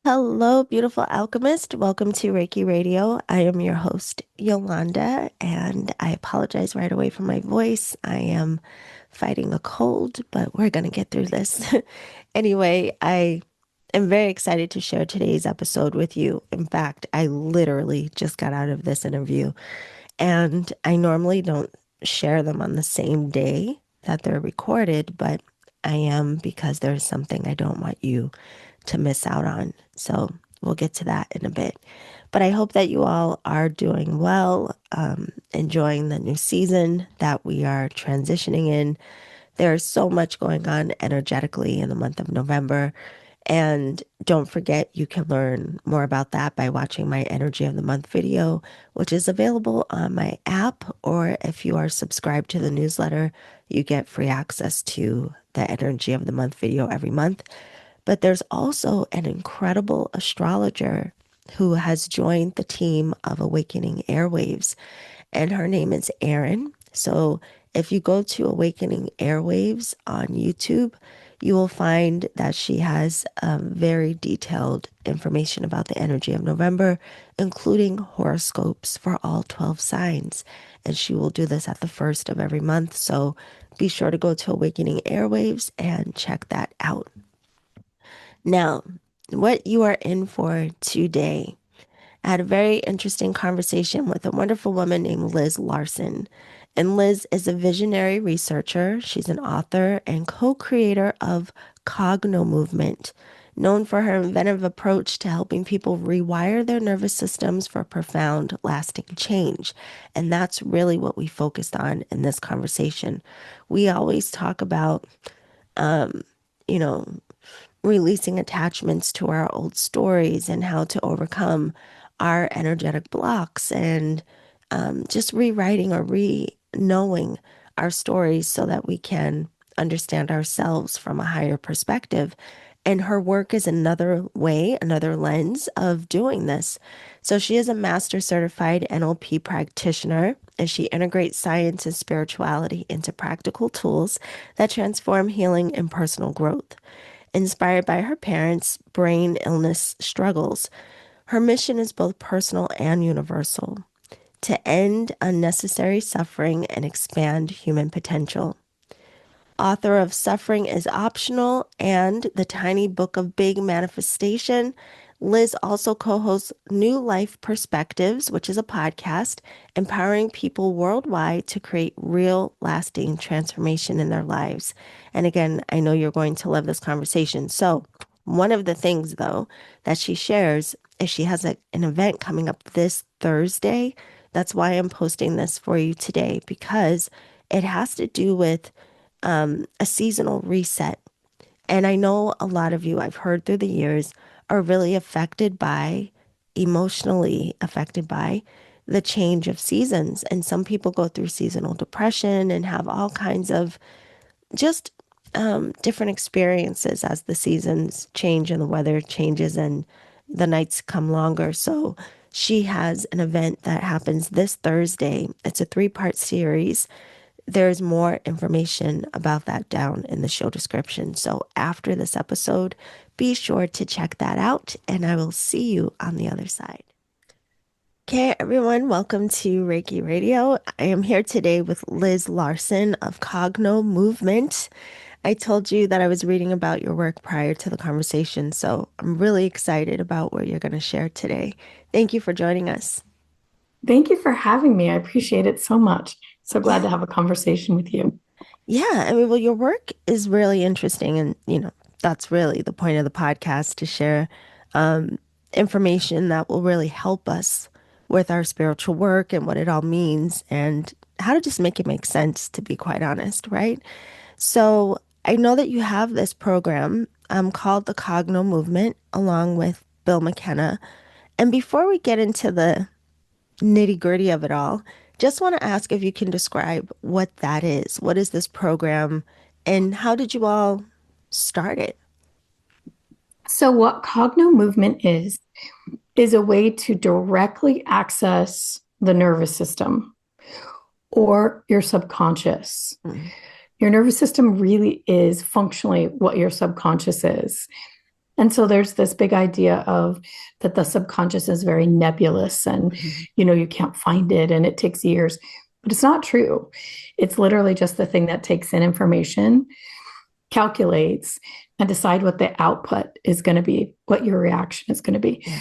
Hello, beautiful alchemist. Welcome to Reiki Radio. I am your host, Yolanda, and I apologize right away for my voice. I am fighting a cold, but we're going to get through this. Anyway, I am very excited to share today's episode with you. In fact, I literally just got out of this interview, and I normally don't share them on the same day that they're recorded, but I am because there's something I don't want you to miss out on. So we'll get to that in a bit. But I hope that you all are doing well, enjoying the new season that we are transitioning in. There's so much going on energetically in the month of November. And don't forget, you can learn more about that by watching my Energy of the Month video, which is available on my app. Or if you are subscribed to the newsletter, you get free access to the Energy of the Month video every month. But there's also an incredible astrologer who has joined the team of Awakening Airwaves, and her name is Erin. So if you go to Awakening Airwaves on YouTube, you will find that she has very detailed information about the energy of November, including horoscopes for all 12 signs. And she will do this at the first of every month. So be sure to go to Awakening Airwaves and check that out. Now, what you are in for today. I had a very interesting conversation with a wonderful woman named Liz Larson. And Liz is a visionary researcher. She's an author and co-creator of CognoMovement, known for her inventive approach to helping people rewire their nervous systems for profound, lasting change. And that's really what we focused on in this conversation. We always talk about, um, you know, releasing attachments to our old stories and how to overcome our energetic blocks and just rewriting or re-knowing our stories so that we can understand ourselves from a higher perspective. And her work is another way, another lens of doing this. So she is a Master Certified NLP Practitioner, and she integrates science and spirituality into practical tools that transform healing and personal growth. Inspired by her parents' brain illness struggles, her mission is both personal and universal: to end unnecessary suffering and expand human potential. Author of Suffering is Optional and The Tiny Book of Big Manifestation, Liz also co-hosts New Life Perspectives, which is a podcast empowering people worldwide to create real, lasting transformation in their lives. And again, I know you're going to love this conversation. So, one of the things, though, that she shares is she has an event coming up this Thursday. That's why I'm posting this for you today, because it has to do with a seasonal reset. And I know a lot of you, I've heard through the years, are really affected by, emotionally affected by the change of seasons. And some people go through seasonal depression and have all kinds of just different experiences as the seasons change and the weather changes and the nights come longer. So she has an event that happens this Thursday. It's a three-part series. There's more information about that down in the show description. So after this episode, be sure to check that out, and I will see you on the other side. Okay, everyone, welcome to Reiki Radio. I am here today with Liz Larson of CognoMovement. I told you that I was reading about your work prior to the conversation, so I'm really excited about what you're going to share today. Thank you for joining us. Thank you for having me. I appreciate it so much. So glad Yeah. to have a conversation with you. Yeah, I mean, well, your work is really interesting, and that's really the point of the podcast, to share um, information that will really help us with our spiritual work and what it all means, and how to just make it make sense, to be quite honest, right? So I know that you have this program called the CognoMovement, along with Bill McKenna. And before we get into the nitty gritty of it all, just want to ask if you can describe what that is. What is this program and how did you all start it? So, what CognoMovement is a way to directly access the nervous system or your subconscious. Mm. Your nervous system really is functionally what your subconscious is. And so there's this big idea of that the subconscious is very nebulous and, you can't find it and it takes years. But it's not true. It's literally just the thing that takes in information, calculates, and decide what the output is going to be, what your reaction is going to be. Yeah.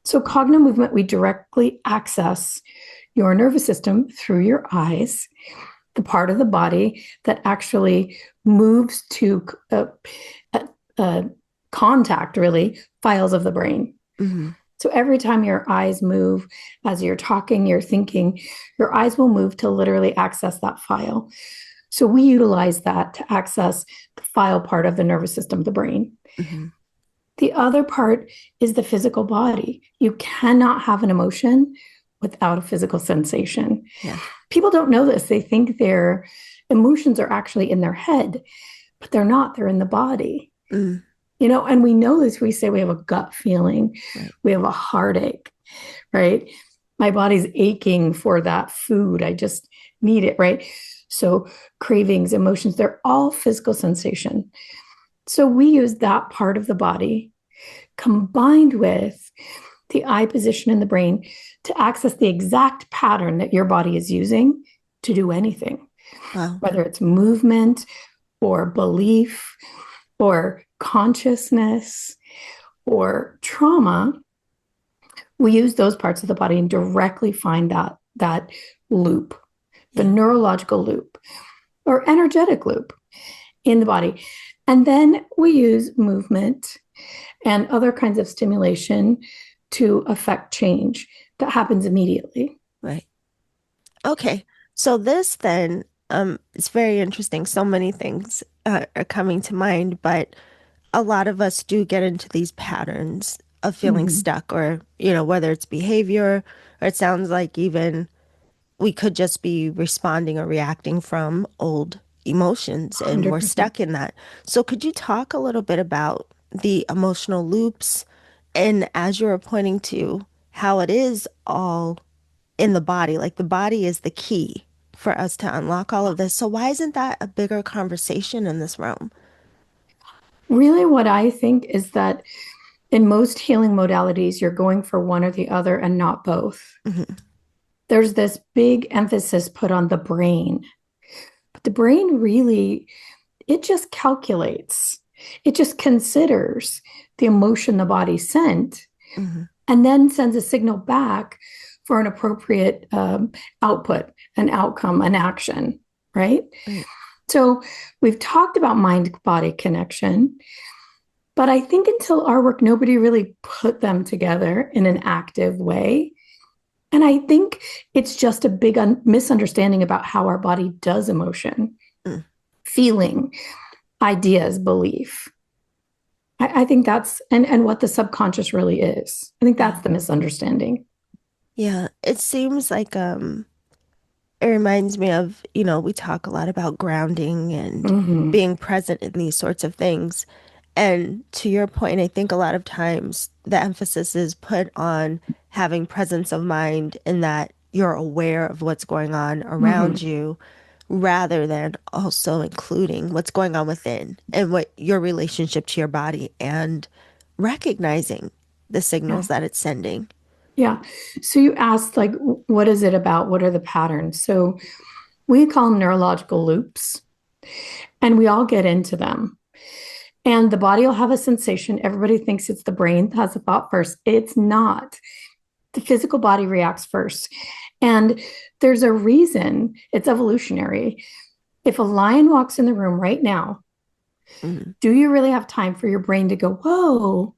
So CognoMovement, we directly access your nervous system through your eyes, the part of the body that actually moves to contact, really, files of the brain. Mm-hmm. So every time your eyes move, as you're talking, you're thinking, your eyes will move to literally access that file. So we utilize that to access the file part of the nervous system, the brain. Mm-hmm. The other part is the physical body. You cannot have an emotion without a physical sensation. Yeah. People don't know this. They think their emotions are actually in their head, but they're not. They're in the body. Mm. And we know this. We say we have a gut feeling. Right. We have a heartache, right? My body's aching for that food. I just need it, right? So cravings, emotions, they're all physical sensation. So we use that part of the body combined with the eye position in the brain to access the exact pattern that your body is using to do anything. Wow. Whether it's movement or belief or consciousness or trauma, we use those parts of the body and directly find that loop, the neurological loop or energetic loop in the body. And then we use movement and other kinds of stimulation to affect change that happens immediately. Right. Okay. So this then, it's very interesting. So many things are coming to mind, but a lot of us do get into these patterns of feeling stuck or, whether it's behavior or it sounds like even we could just be responding or reacting from old emotions and we're 100%. stuck in that. So could you talk a little bit about the emotional loops and as you were pointing to how it is all in the body, like the body is the key for us to unlock all of this. So why isn't that a bigger conversation in this realm? Really, what I think is that in most healing modalities, you're going for one or the other and not both. Mm-hmm. There's this big emphasis put on the brain. But the brain really, it just calculates. It just considers the emotion the body sent Mm-hmm. and then sends a signal back for an appropriate output, an outcome, an action, right? Right. So we've talked about mind-body connection, but I think until our work, nobody really put them together in an active way. And I think it's just a big misunderstanding about how our body does emotion, feeling, ideas, belief. I think that's, and what the subconscious really is. I think that's the misunderstanding. Yeah, it seems like it reminds me of, we talk a lot about grounding and being present in these sorts of things. And to your point, I think a lot of times the emphasis is put on having presence of mind in that you're aware of what's going on around you rather than also including what's going on within and what your relationship to your body and recognizing the Yeah. signals that it's sending. Yeah. So you asked, like, what is it about? What are the patterns? So we call them neurological loops, and we all get into them. And the body will have a sensation. Everybody thinks it's the brain that has a thought first. It's not. The physical body reacts first. And there's a reason, it's evolutionary. If a lion walks in the room right now, do you really have time for your brain to go, whoa,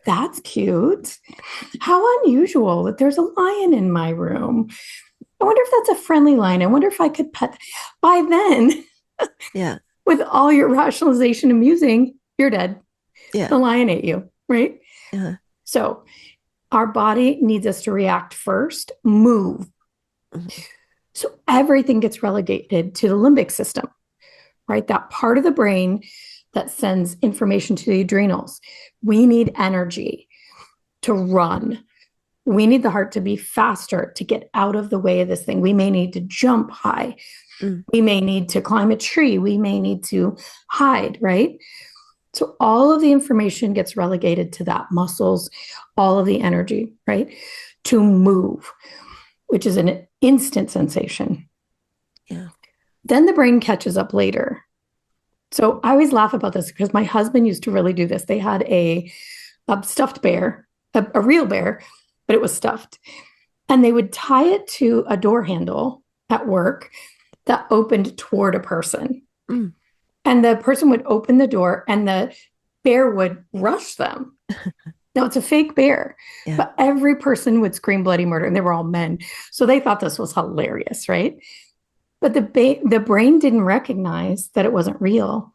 that's cute? How unusual that there's a lion in my room. I wonder if that's a friendly lion. I wonder if I could pet. By then, Yeah. with all your rationalization and musing, you're dead. Yeah. The lion ate you, right? Yeah. So our body needs us to react first, move. So everything gets relegated to the limbic system, right? That part of the brain that sends information to the adrenals. We need energy to run. We need the heart to be faster to get out of the way of this thing. We may need to jump high. We may need to climb a tree. We may need to hide, right? So all of the information gets relegated to that muscles, all of the energy, right? To move, which is an instant sensation. Yeah. Then the brain catches up later. So I always laugh about this because my husband used to really do this. They had a stuffed bear, a real bear, but it was stuffed. And they would tie it to a door handle at work that opened toward a person. Mm. And the person would open the door and the bear would rush them. Now it's a fake bear, Yeah. but every person would scream bloody murder, and they were all men. So they thought this was hilarious, right? But the brain didn't recognize that it wasn't real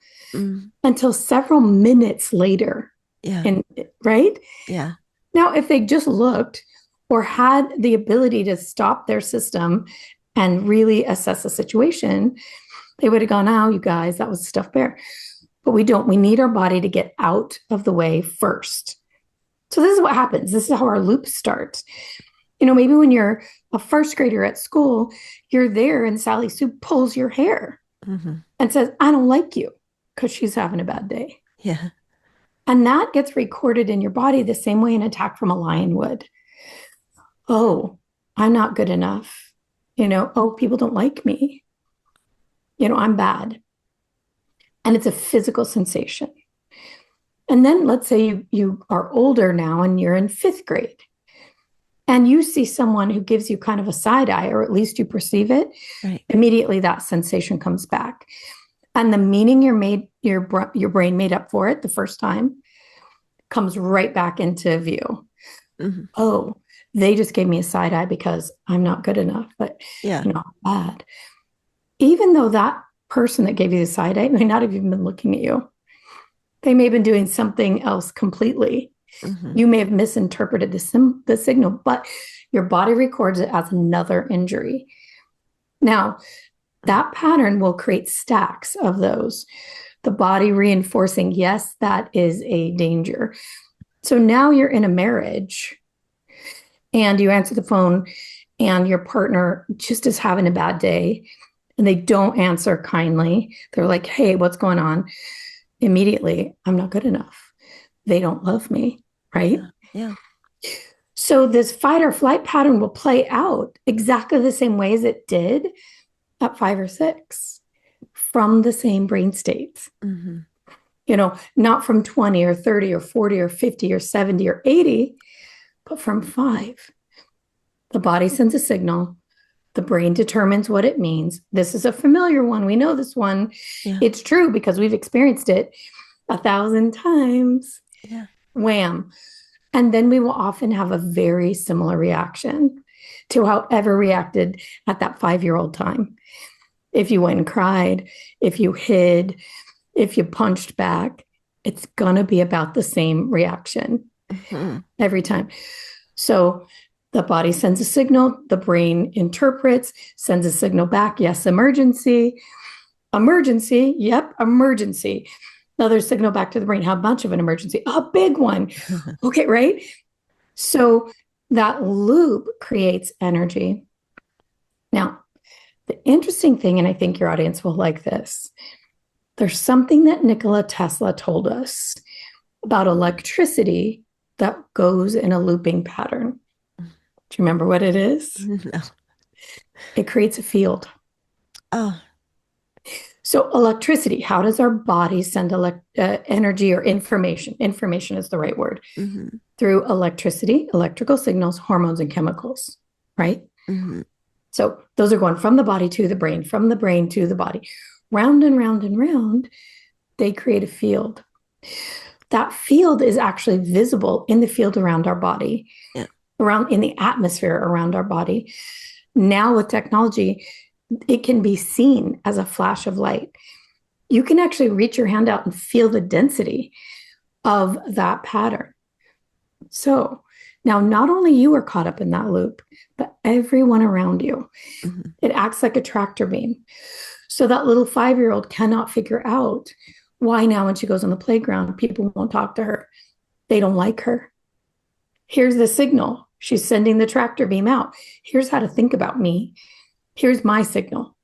until several minutes later. Yeah. And right? Yeah. Now, if they just looked or had the ability to stop their system and really assess the situation, they would have gone, oh, you guys, that was a stuffed bear. But we don't. We need our body to get out of the way first. So this is what happens. This is how our loops start. You know, maybe when you're a first grader at school, you're there and Sally Sue pulls your hair and says, I don't like you because she's having a bad day. Yeah. And that gets recorded in your body the same way an attack from a lion would. Oh, I'm not good enough. You know, oh, people don't like me. You know, I'm bad. And it's a physical sensation. And then let's say you are older now and you're in fifth grade and you see someone who gives you kind of a side eye, or at least you perceive it, right. Immediately that sensation comes back. And the meaning your brain made up for it the first time comes right back into view. Oh, they just gave me a side eye because I'm not good enough, but yeah. you know, I'm bad. Even though that person that gave you the side eye may not have even been looking at you. They may have been doing something else completely. You may have misinterpreted the signal, but your body records it as another injury. Now, that pattern will create stacks of those. The body reinforcing, yes, that is a danger. So now you're in a marriage and you answer the phone and your partner just is having a bad day and they don't answer kindly. They're like, hey, what's going on? Immediately, I'm not good enough. They don't love me, right? Yeah. So this fight or flight pattern will play out exactly the same way as it did at 5 or 6 from the same brain states. You know, not from 20 or 30 or 40 or 50 or 70 or 80, but from 5. The body sends a signal. The brain determines what it means. This is a familiar one. We know this one. Yeah. It's true because we've experienced it 1,000 times. Yeah. Wham. And then we will often have a very similar reaction to however reacted at that 5-year-old time. If you went and cried, if you hid, if you punched back, it's going to be about the same reaction every time. So the body sends a signal, the brain interprets, sends a signal back. Yes, emergency. Emergency. Yep, emergency. Another signal back to the brain. How much of an emergency? A big one. Okay, right? So that loop creates energy. Now, the interesting thing, and I think your audience will like this, there's something that Nikola Tesla told us about electricity that goes in a looping pattern. Do you remember what it is? No. It creates a field. Oh. So electricity, how does our body send energy or information? Information is the right word. Through electricity, electrical signals, hormones, and chemicals, right? So those are going from the body to the brain, from the brain to the body. Round and round and round, they create a field. That field is actually visible in the field around our body, around in the atmosphere around our body. Now with technology, it can be seen as a flash of light. You can actually reach your hand out and feel the density of that pattern. So now not only you are caught up in that loop, but everyone around you. It acts like a tractor beam. So that little 5-year-old cannot figure out why now when she goes on the playground, people won't talk to her. They don't like her. Here's the signal. She's sending the tractor beam out. Here's how to think about me. Here's my signal,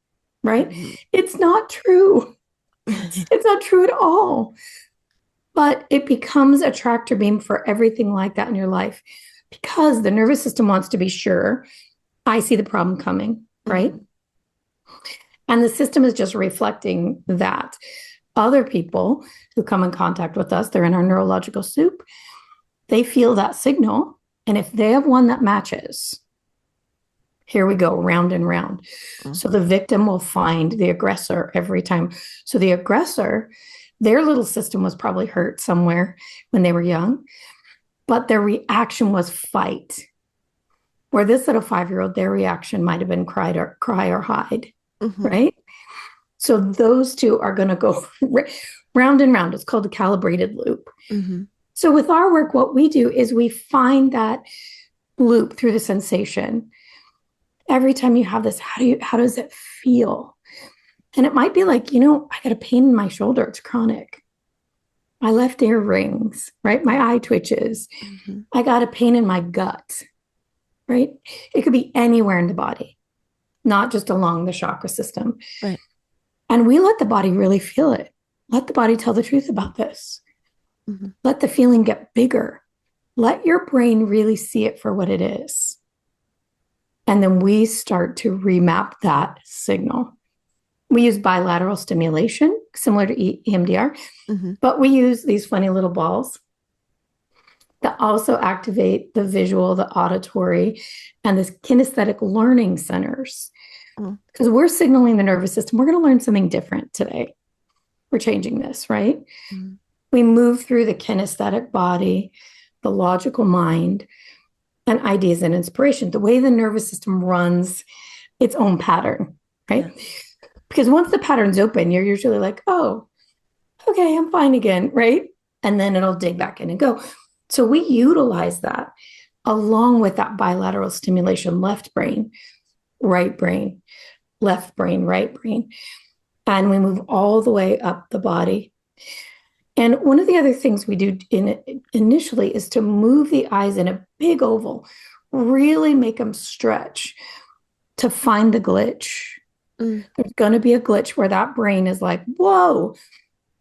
right? It's not true. It's not true at all. But it becomes a tractor beam for everything like that in your life because the nervous system wants to be sure I see the problem coming, right? Mm-hmm. And the system is just reflecting that. Other people who come in contact with us, they're in our neurological soup, they feel that signal. And if they have one that matches, here we go, round and round. So the victim will find the aggressor every time. So the aggressor, their little system was probably hurt somewhere when they were young, but their reaction was fight. Where this little 5-year-old, their reaction might have been cry or hide, Mm-hmm. right? So those two are going to go round and round. It's called a calibrated loop. Mm-hmm. So with our work, what we do is we find that loop through the sensation. Every time you have this, how does it feel? And it might be like, I got a pain in my shoulder. It's chronic. My left ear rings, right? My eye twitches. Mm-hmm. I got a pain in my gut, right? It could be anywhere in the body, not just along the chakra system. Right. And we let the body really feel it. Let the body tell the truth about this. Mm-hmm. Let the feeling get bigger. Let your brain really see it for what it is. And then we start to remap that signal. We use bilateral stimulation, similar to EMDR, Mm-hmm. but we use these funny little balls that also activate the visual, the auditory, and the kinesthetic learning centers. Because we're signaling the nervous system, we're going to learn something different today. We're changing this, right? Mm-hmm. We move through the kinesthetic body, the logical mind, and ideas and inspiration, the way the nervous system runs its own pattern, right? Yeah. Because once the pattern's open, you're usually like, oh, okay, I'm fine again, right? And then it'll dig back in and go. So we utilize that along with that bilateral stimulation, left brain, right brain, left brain, right brain. And we move all the way up the body. And one of the other things we do initially is to move the eyes in a big oval, really make them stretch to find the glitch. There's going to be a glitch where that brain is like, whoa,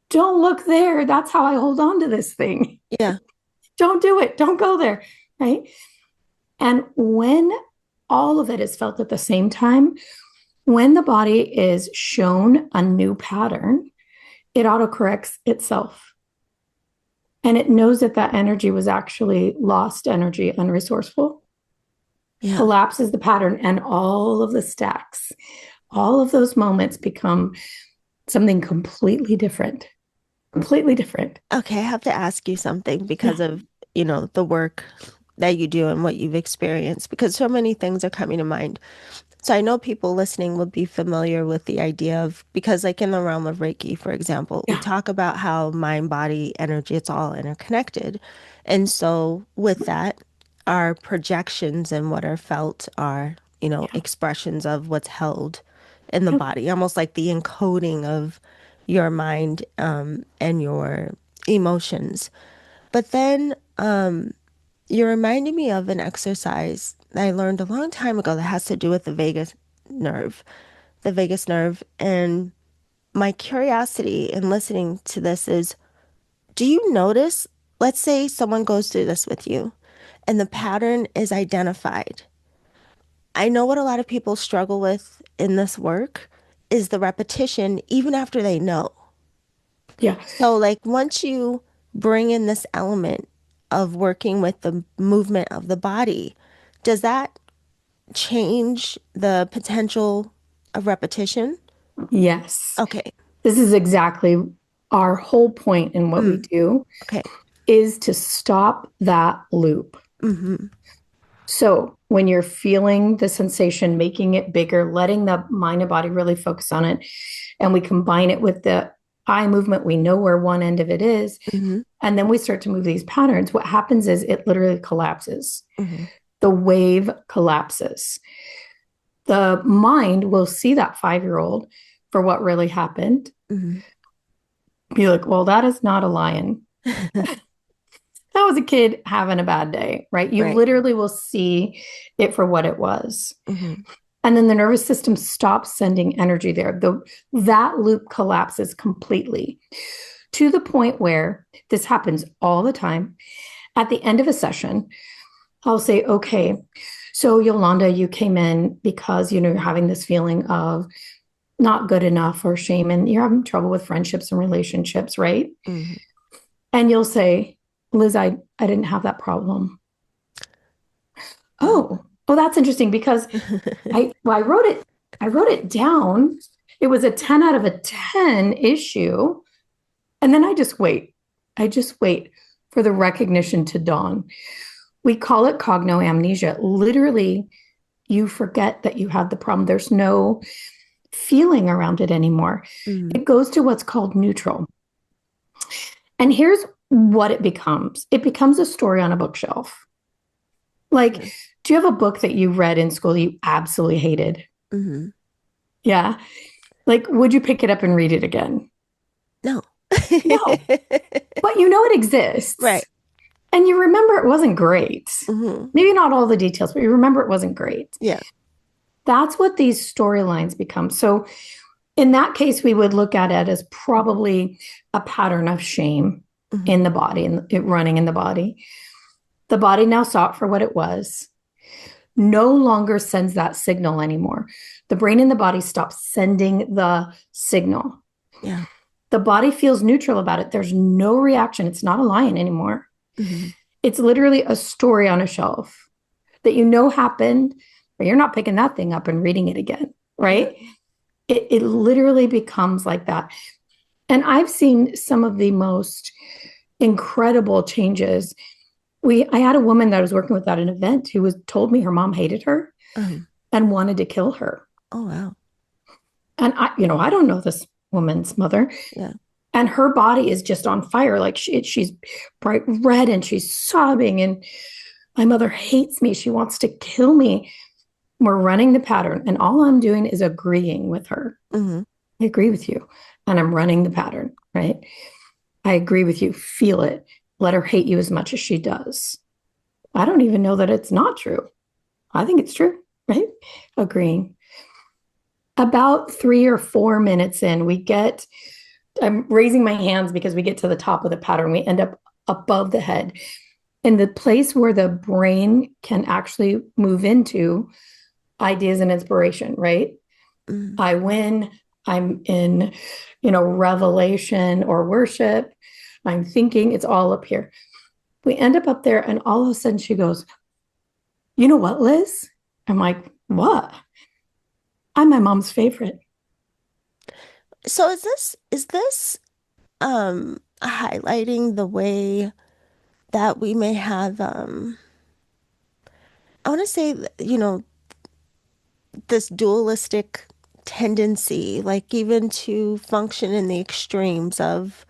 don't look there. That's how I hold on to this thing. Yeah. Don't do it. Don't go there. Right. And when all of it is felt at the same time, when the body is shown a new pattern, it autocorrects itself. And it knows that that energy was actually lost energy, unresourceful. Yeah. Collapses the pattern, and all of the stacks, all of those moments become something completely different. Completely different. Okay, I have to ask you something because of, the work that you do and what you've experienced, because so many things are coming to mind. So I know people listening will be familiar with the idea of, because like in the realm of Reiki, for example, we talk about how mind, body, energy, it's all interconnected. And so with that, our projections and what are felt are, expressions of what's held in the body, almost like the encoding of your mind and your emotions. But then you're reminding me of an exercise that I learned a long time ago that has to do with the vagus nerve. The vagus nerve. And my curiosity in listening to this is, do you notice, let's say someone goes through this with you and the pattern is identified. I know what a lot of people struggle with in this work is the repetition, even after they know. Yeah. So like once you bring in this element of working with the movement of the body, does that change the potential of repetition? Yes. Okay. This is exactly our whole point in what we do. Okay. Is to stop that loop. Mm-hmm. So when you're feeling the sensation, making it bigger, letting the mind and body really focus on it, and we combine it with the eye movement, we know where one end of it is, and then we start to move these patterns. What happens is it literally collapses. The wave collapses. The mind will see that 5-year-old for what really happened. Be like, well, that is not a lion. That was a kid having a bad day, right? You literally will see it for what it was. And then the nervous system stops sending energy there. That loop collapses completely to the point where this happens all the time. At the end of a session, I'll say, okay, so Yolanda, you came in because, you're having this feeling of not good enough or shame, and you're having trouble with friendships and relationships, right? Mm-hmm. And you'll say, Liz, I didn't have that problem. Oh. Oh, that's interesting because I wrote it down. It was a 10 out of a 10 issue. And then I just wait. I just wait for the recognition to dawn. We call it cognoamnesia. Literally, you forget that you had the problem. There's no feeling around it anymore. Mm-hmm. It goes to what's called neutral. And here's what it becomes. It becomes a story on a bookshelf. Like, Mm-hmm. do you have a book that you read in school you absolutely hated? Mm-hmm. Yeah. Like, would you pick it up and read it again? No. No. But it exists. Right. And you remember it wasn't great. Mm-hmm. Maybe not all the details, but you remember it wasn't great. Yeah. That's what these storylines become. So in that case, we would look at it as probably a pattern of shame Mm-hmm. in the body and it running in the body. The body now saw it for what it was, no longer sends that signal anymore. The brain and the body stop sending the signal. Yeah. The body feels neutral about it. There's no reaction. It's not a lion anymore. Mm-hmm. It's literally a story on a shelf that happened, but you're not picking that thing up and reading it again, right? Yeah. It literally becomes like that. And I've seen some of the most incredible changes. I had a woman that I was working with at an event who told me her mom hated her and wanted to kill her. Oh, wow. And I don't know this woman's mother. Yeah. And her body is just on fire. Like she's bright red and she's sobbing. And my mother hates me. She wants to kill me. We're running the pattern. And all I'm doing is agreeing with her. Mm-hmm. I agree with you. And I'm running the pattern, right? I agree with you. Feel it. Let her hate you as much as she does. I don't even know that it's not true. I think it's true, right? Agreeing. About 3 or 4 minutes in, I'm raising my hands because we get to the top of the pattern. We end up above the head in the place where the brain can actually move into ideas and inspiration, right? Mm-hmm. I win. I'm in, revelation or worship. I'm thinking it's all up here. We end up there and all of a sudden she goes, you know what, Liz? I'm like, what? I'm my mom's favorite. So is this highlighting the way that we may have I want to say, this dualistic tendency, like even to function in the extremes of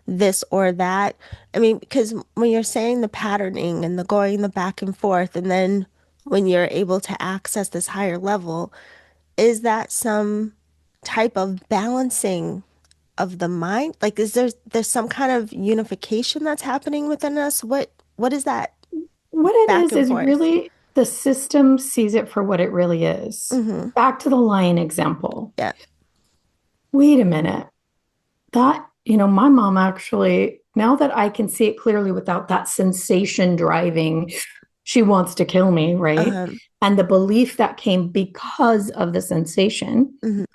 this or that. I mean, because when you're saying the patterning and the going the back and forth, and then when you're able to access this higher level, is that some type of balancing of the mind? Like, there's some kind of unification that's happening within us? What is that What it back and is forth? really the system sees it for what it really is. Mm-hmm. Back to the lion example. Yeah. Wait a minute. That, my mom actually, now that I can see it clearly without that sensation driving, she wants to kill me, right? And the belief that came because of the sensation. Mm-hmm.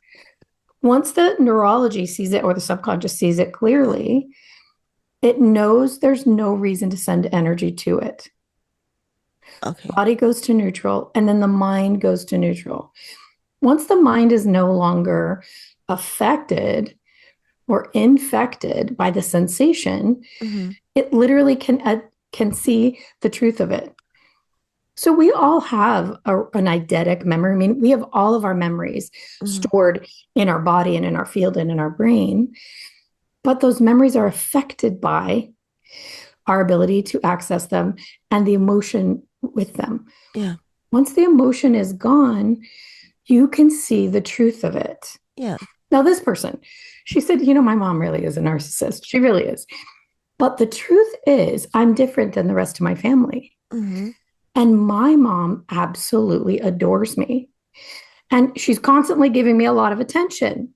Once the neurology sees it or the subconscious sees it clearly, it knows there's no reason to send energy to it. Okay. Body goes to neutral, and then the mind goes to neutral. Once the mind is no longer affected or infected by the sensation, mm-hmm. it literally can see the truth of it. So we all have an eidetic memory. I mean, we have all of our memories mm-hmm. stored in our body and in our field and in our brain, but those memories are affected by our ability to access them and the emotion with them. Yeah. Once the emotion is gone, you can see the truth of it. Yeah. Now, this person, she said, my mom really is a narcissist. She really is. But the truth is, I'm different than the rest of my family. Mm-hmm. And my mom absolutely adores me. And she's constantly giving me a lot of attention,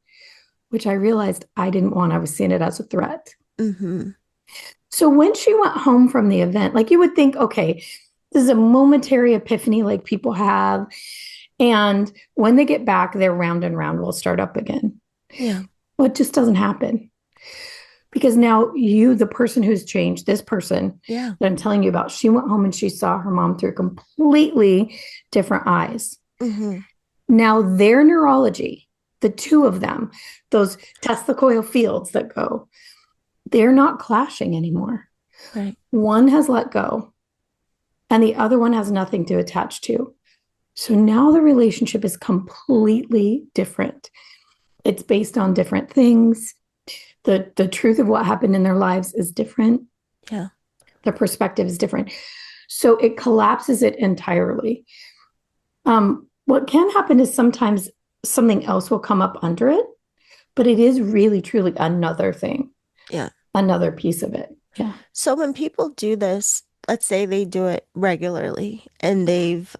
which I realized I didn't want. I was seeing it as a threat. Mm-hmm. So when she went home from the event, like you would think, okay, this is a momentary epiphany like people have. And when they get back, their round and round will start up again. Yeah. Well, it just doesn't happen because now you, the person who's changed, this person Yeah. that I'm telling you about, she went home and she saw her mom through completely different eyes. Mm-hmm. Now, their neurology, the two of them, those testicle fields that go, they're not clashing anymore. Right. One has let go and the other one has nothing to attach to. So now the relationship is completely different. It's based on different things. The truth of what happened in their lives is different. Yeah. The perspective is different. So it collapses it entirely. What can happen is sometimes something else will come up under it, but it is really, truly another thing, Yeah. another piece of it. Yeah. So when people do this, let's say they do it regularly and they've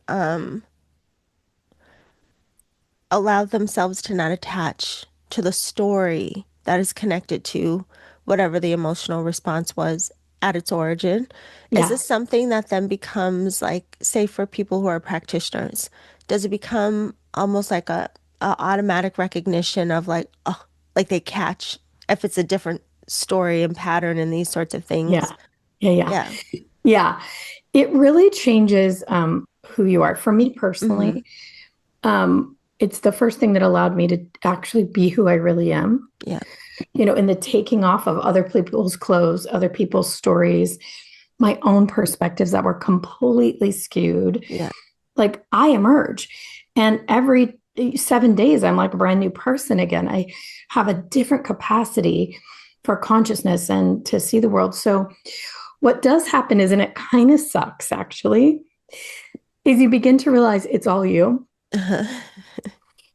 allowed themselves to not attach to the story that is connected to whatever the emotional response was at its origin. Is Yeah. this something that then becomes like, say, for people who are practitioners, does it become almost like a automatic recognition of like, oh, like they catch if it's a different story and pattern and these sorts of things? Yeah. Yeah. Yeah. Yeah. Yeah. It really changes who you are. For me Mm-hmm. personally, it's the first thing that allowed me to actually be who I really am. Yeah. You know, in the taking off of other people's clothes, other people's stories, my own perspectives that were completely skewed. Yeah. Like I emerge. And every 7 days, I'm like a brand new person again. I have a different capacity for consciousness and to see the world. So, what does happen is, and it kind of sucks actually, is you begin to realize it's all you. Uh-huh.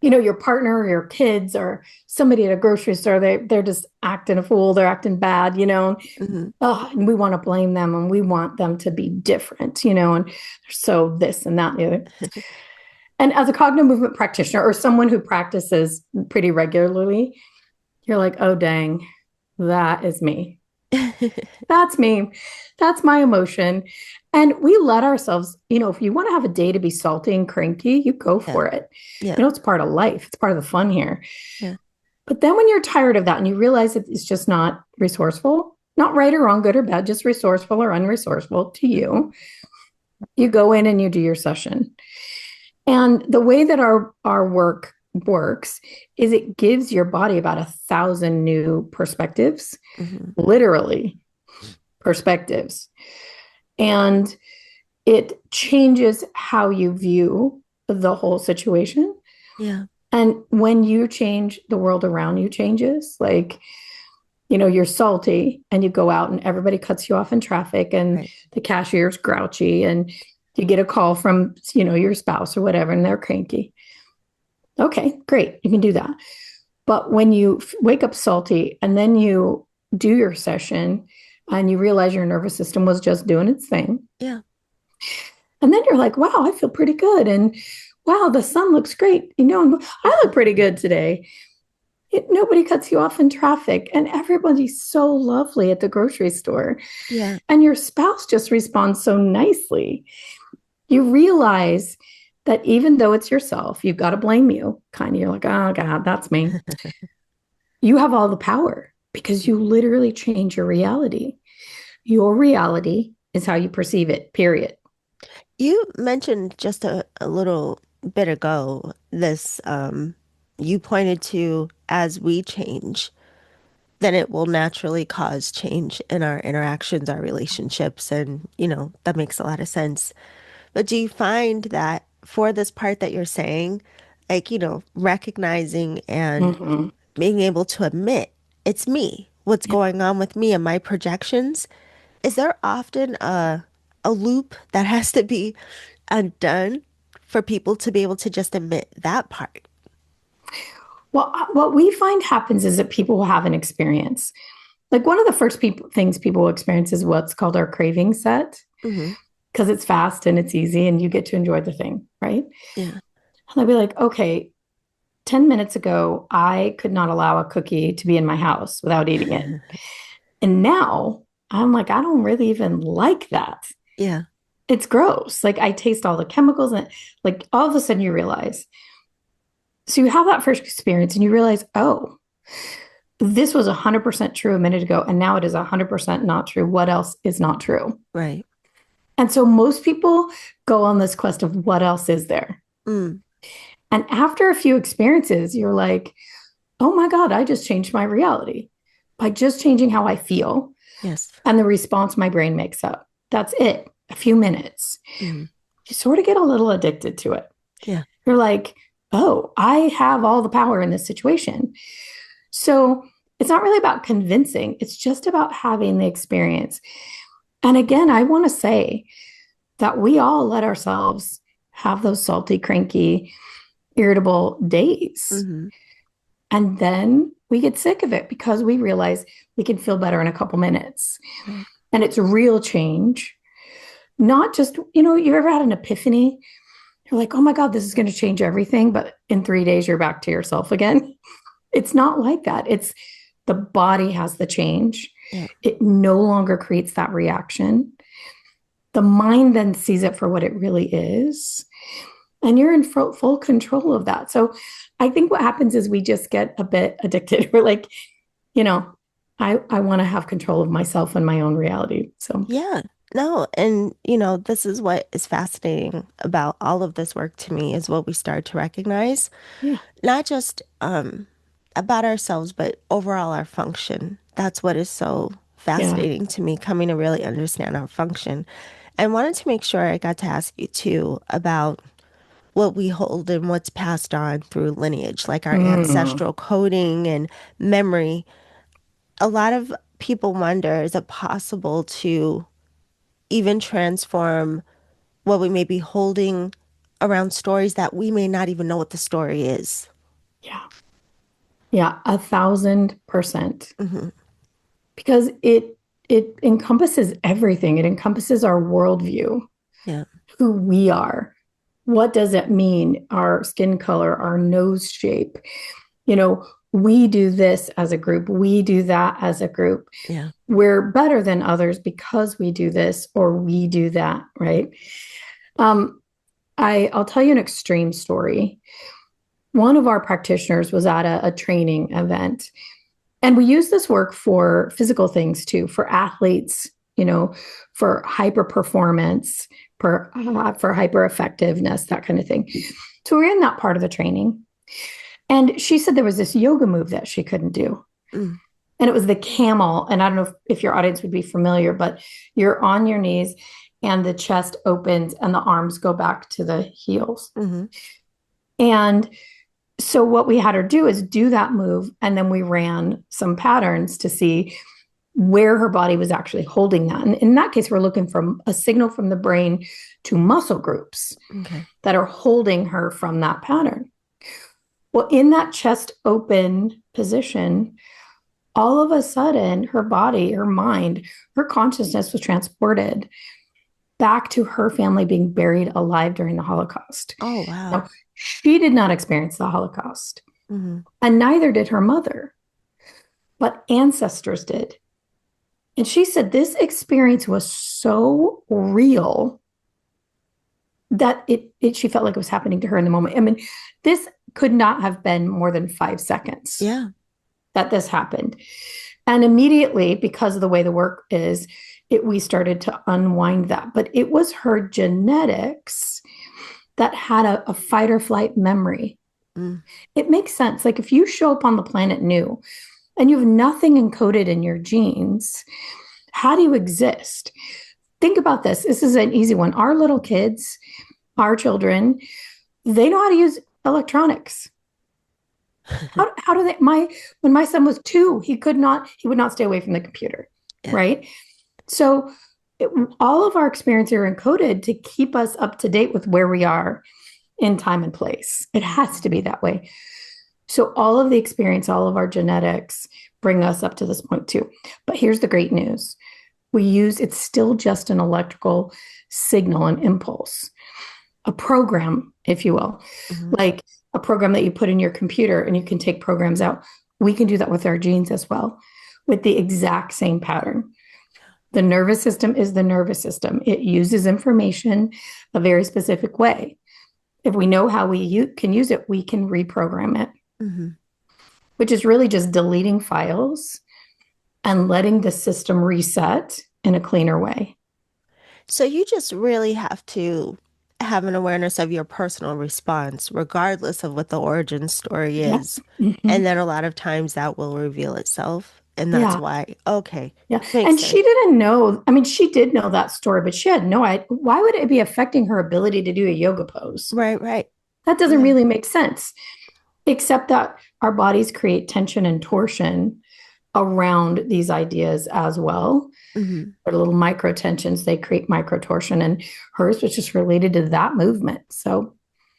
You know, your partner or your kids or somebody at a grocery store, they're just acting a fool, they're acting bad, you know. Hmm. Oh, and we want to blame them and we want them to be different, you know, and so this and that and the other. And as a CognoMovement practitioner or someone who practices pretty regularly, you're like, oh dang, that is me. That's me. That's my emotion. And we let ourselves, you know, if you want to have a day to be salty and cranky, you go Yeah. for it. Yeah. You know, it's part of life, it's part of the fun here. Yeah. But then when you're tired of that and you realize that it's just not resourceful, not right or wrong, good or bad, just resourceful or unresourceful to Hmm. you, you go in and you do your session. And the way that our work works is it gives your body about 1,000 new perspectives, Hmm. literally perspectives. And it changes how you view the whole situation. Yeah. And when you change, the world around you changes. Like, you know, you're salty and you go out and everybody cuts you off in traffic and Right. the cashier's grouchy and you get a call from, you know, your spouse or whatever and they're cranky. Okay, great. You can do that. But when you wake up salty and then you do your session and you realize your nervous system was just doing its thing, Yeah. and then you're like, wow, I feel pretty good. And wow, the sun looks great. You know, and I look pretty good today. Nobody cuts you off in traffic. And everybody's so lovely at the grocery store. Yeah. And your spouse just responds so nicely. You realize that even though it's yourself, you've got to blame you. Kind of, you're like, oh, God, that's me. You have all the power because you literally change your reality. Your reality is how you perceive it, period. You mentioned just a little bit ago this, you pointed to as we change, then it will naturally cause change in our interactions, our relationships, and, that makes a lot of sense. But do you find that for this part that you're saying, like, recognizing and Mm-hmm. being able to admit it's me, what's Yep. going on with me and my projections, is there often a loop that has to be undone for people to be able to just admit that part? Well, what we find happens is that people will have an experience. Like one of the first things people will experience is what's called our craving set Hmm. because it's fast and it's easy and you get to enjoy the thing, right? Yeah. And they'll be like, okay, 10 minutes ago, I could not allow a cookie to be in my house without eating it. And now I'm like, I don't really even like that. Yeah. It's gross. Like I taste all the chemicals and like all of a sudden you realize. So you have that first experience and you realize, oh, this was 100% true a minute ago. And now it is 100% not true. What else is not true? Right. And so most people go on this quest of what else is there. Mm. And after a few experiences, you're like, oh my God, I just changed my reality by just changing how I feel Yes. and the response my brain makes up. That's it. A few minutes. Mm. You sort of get a little addicted to it. Yeah. You're like, oh, I have all the power in this situation. So it's not really about convincing, it's just about having the experience. And again, I want to say that we all let ourselves have those salty, cranky, irritable days. Mm-hmm. And then we get sick of it because we realize we can feel better in a couple minutes. Right. And it's real change, not just, you ever had an epiphany? You're like, oh my God, this is going to change everything. But in 3 days, you're back to yourself again. It's not like that. It's the body has the change. Yeah. It no longer creates that reaction. The mind then sees it for what it really is. And you're in full control of that. So I think what happens is we just get a bit addicted. We're like, you know, I want to have control of myself and my own reality. So Yeah. No, and this is what is fascinating about all of this work to me is what we start to recognize, yeah, not just about ourselves, but overall our function. That's what is so yeah. fascinating to me, coming to really understand our function. I wanted to make sure I got to ask you too about what we hold and what's passed on through lineage, like our Mm, ancestral coding and memory. A lot of people wonder, is it possible to even transform what we may be holding around stories that we may not even know what the story is? yeah. Yeah. 1,000%. Hmm. Because it encompasses everything. It encompasses our worldview, Yeah. who we are. What does it mean? Our skin color, our nose shape. We do this as a group. We do that as a group. Yeah. We're better than others because we do this or we do that, right? Um, I'll tell you an extreme story. One of our practitioners was at a training event, and we use this work for physical things too, for athletes, for hyper performance, for hyper effectiveness, that kind of thing. So we're in that part of the training. And she said there was this yoga move that she couldn't do. Mm. And it was the camel. And I don't know if your audience would be familiar, but you're on your knees and the chest opens and the arms go back to the heels. Hmm. And so what we had her do is do that move. And then we ran some patterns to see where her body was actually holding that. And in that case, we're looking for a signal from the brain to muscle groups Okay. that are holding her from that pattern. Well, in that chest open position, all of a sudden, her body, her mind, her consciousness was transported back to her family being buried alive during the Holocaust. Oh, wow. Now, she did not experience the Holocaust, Hmm. and neither did her mother, but ancestors did. And she said this experience was so real that she felt like it was happening to her in the moment. I mean, this could not have been more than 5 seconds Yeah. that this happened. And immediately, because of the way the work is, we started to unwind that. But it was her genetics that had a fight or flight memory. Mm. It makes sense. Like if you show up on the planet new and you have nothing encoded in your genes, how do you exist? Think about this. This is an easy one. Our little kids, our children, they know how to use electronics. How do they? When my son was 2, he would not stay away from the computer, Yeah. right? So all of our experiences are encoded to keep us up to date with where we are in time and place. It has to be that way. So all of the experience, all of our genetics bring us up to this point too. But here's the great news. It's still just an electrical signal and impulse, a program, if you will, Hmm. like a program that you put in your computer and you can take programs out. We can do that with our genes as well. with the exact same pattern. The nervous system is the nervous system. It uses information a very specific way. If we know how we can use it, we can reprogram it, Mm-hmm. which is really just deleting files and letting the system reset in a cleaner way. So you just really have to have an awareness of your personal response, regardless of what the origin story Yeah. is. Mm-hmm. And then a lot of times that will reveal itself. And that's Yeah. why, okay, Yeah. makes And sense. she didn't know. I mean, she did know that story, but she had no idea. Why would it be affecting her ability to do a yoga pose? Right, right. That doesn't Yeah. really make sense, except that our bodies create tension and torsion around these ideas as well. Hmm. They're little micro tensions, they create micro torsion, and hers was just related to that movement. So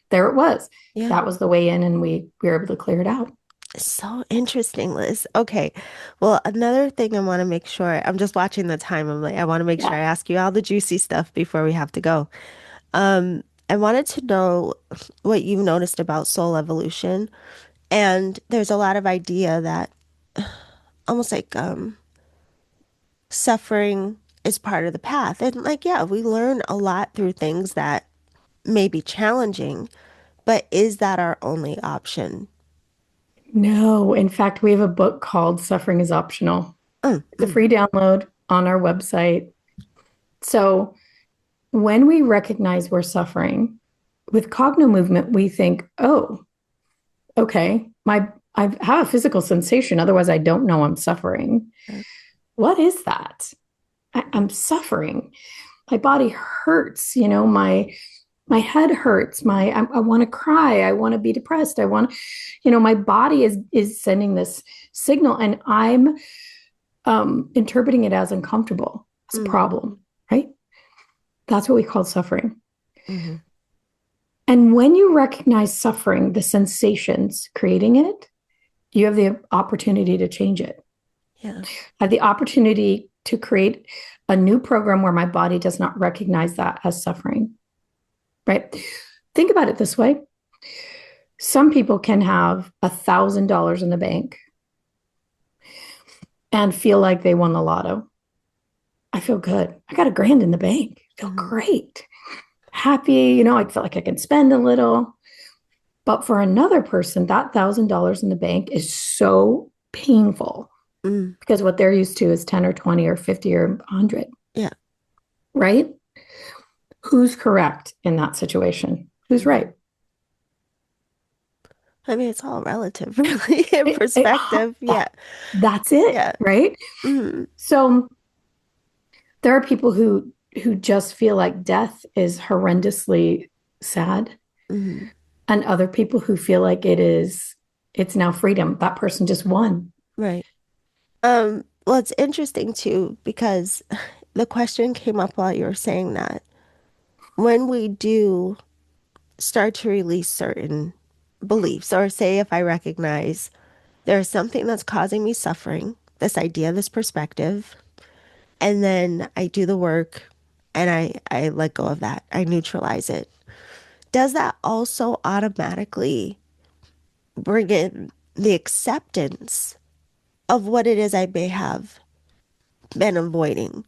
there it was. Yeah. That was the way in, and we were able to clear it out. So interesting, Liz. Okay. Well, another thing I want to make sure, I'm just watching the time. I'm like, I want to make sure Yeah. I ask you all the juicy stuff before we have to go. I wanted to know what you've noticed about soul evolution. And there's a lot of idea that almost like suffering is part of the path. And like, yeah, we learn a lot through things that may be challenging, but is that our only option? No, in fact, we have a book called Suffering is Optional. Mm, It's a mm, free download on our website. So when we recognize we're suffering, with CognoMovement, we think, oh, okay, I have a physical sensation. Otherwise, I don't know I'm suffering. mm, What is that? I'm suffering. My body hurts. My head hurts. I want to cry. I want to be depressed. I want, my body is sending this signal, and I'm interpreting it as uncomfortable, as a mm, problem, right? That's what we call suffering. mm-hmm. And when you recognize suffering, the sensations creating it, you have the opportunity to change it. Yeah. I have the opportunity to create a new program where my body does not recognize that as suffering, right? Think about it this way. Some people can have $1,000 in the bank and feel like they won the lotto. I feel good. I got $1,000 in the bank. I feel Mm-hmm. great. Happy, I feel like I can spend a little. But for another person, that $1,000 in the bank is so painful Mm, because what they're used to is 10 or 20 or 50 or 100, yeah. right? Who's correct in that situation? Who's Mm-hmm. right? I mean, it's all relative, really, in It, it, perspective. Yeah. that's it, Yeah. right? Mm-hmm. So there are people who just feel like death is horrendously sad, Mm-hmm. and other people who feel like it's now freedom. That person just won. Right. Well, it's interesting too, because the question came up while you were saying that. When we do start to release certain beliefs, or say if I recognize there's something that's causing me suffering, this idea, this perspective, and then I do the work and I let go of that, I neutralize it. Does that also automatically bring in the acceptance of what it is I may have been avoiding?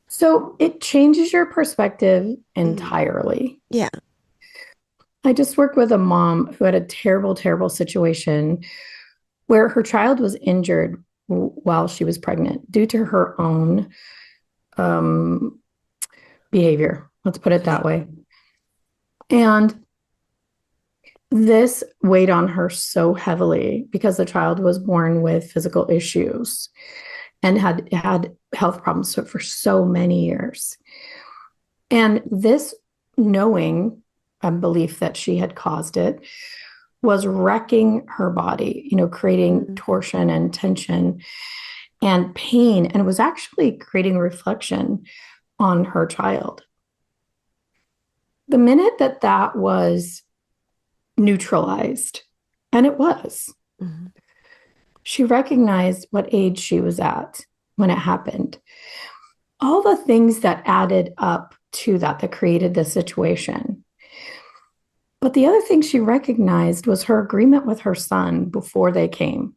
So it changes your perspective Mhm. entirely. Yeah. I just worked with a mom who had a terrible, terrible situation where her child was injured while she was pregnant due to her own um, behavior. Let's put it that Okay. way. And this weighed on her so heavily because the child was born with physical issues and had health problems for so many years. And this knowing and belief that she had caused it was wrecking her body, creating Mm, torsion and tension and pain, and was actually creating reflection on her child. The minute that that was neutralized, and it was, mhm, she recognized what age she was at when it happened. All the things that added up to that created the situation. But the other thing she recognized was her agreement with her son before they came.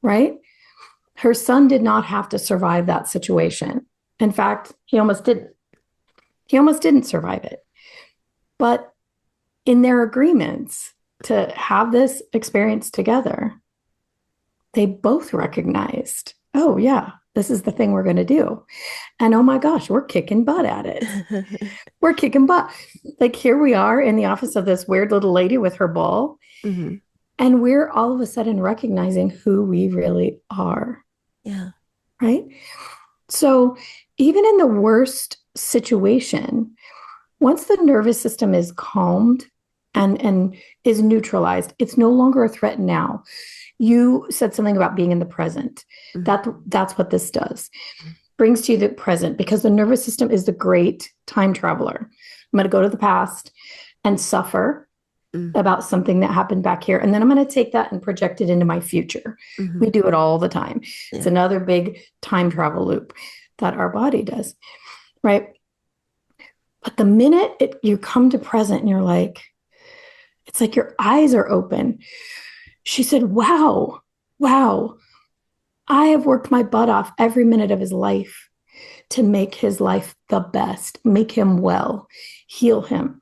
right? Her son did not have to survive that situation. In fact, he almost didn't. He almost didn't survive it. But in their agreements to have this experience together, they both recognized, oh, yeah, this is the thing we're going to do. And oh my gosh, we're kicking butt at it. We're kicking butt. Like here we are in the office of this weird little lady with her ball. Mm-hmm. And we're all of a sudden recognizing who we really are. Yeah. Right. So even in the worst situation, once the nervous system is calmed and is neutralized, it's no longer a threat now. You said something about being in the present. Mm-hmm. That's what this does. Brings to you the present because the nervous system is the great time traveler. I'm going to go to the past and suffer about something that happened back here. And then I'm going to take that and project it into my future. Mm-hmm. We do it all the time. Yeah. It's another big time travel loop that our body does, right? But the minute you come to present and you're like, it's like your eyes are open. She said, wow, I have worked my butt off every minute of his life to make his life the best, make him well, heal him.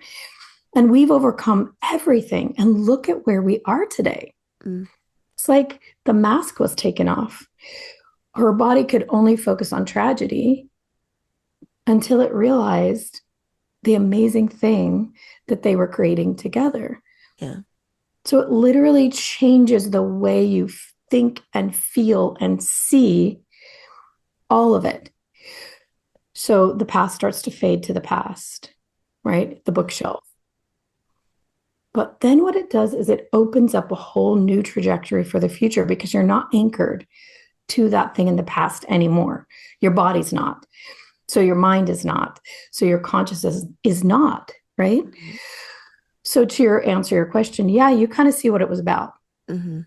And we've overcome everything. And look at where we are today. It's like the mask was taken off. Her body could only focus on tragedy until it realized the amazing thing that they were creating together. Yeah. So it literally changes the way you think and feel and see all of it. So the past starts to fade to the past, right? The bookshelf. But then what it does is it opens up a whole new trajectory for the future because you're not anchored to that thing in the past anymore. Your body's not. So your mind is not. So your consciousness is not, right? Mm-hmm. So to answer your question, yeah, you kind of see what it was about. Mm-hmm.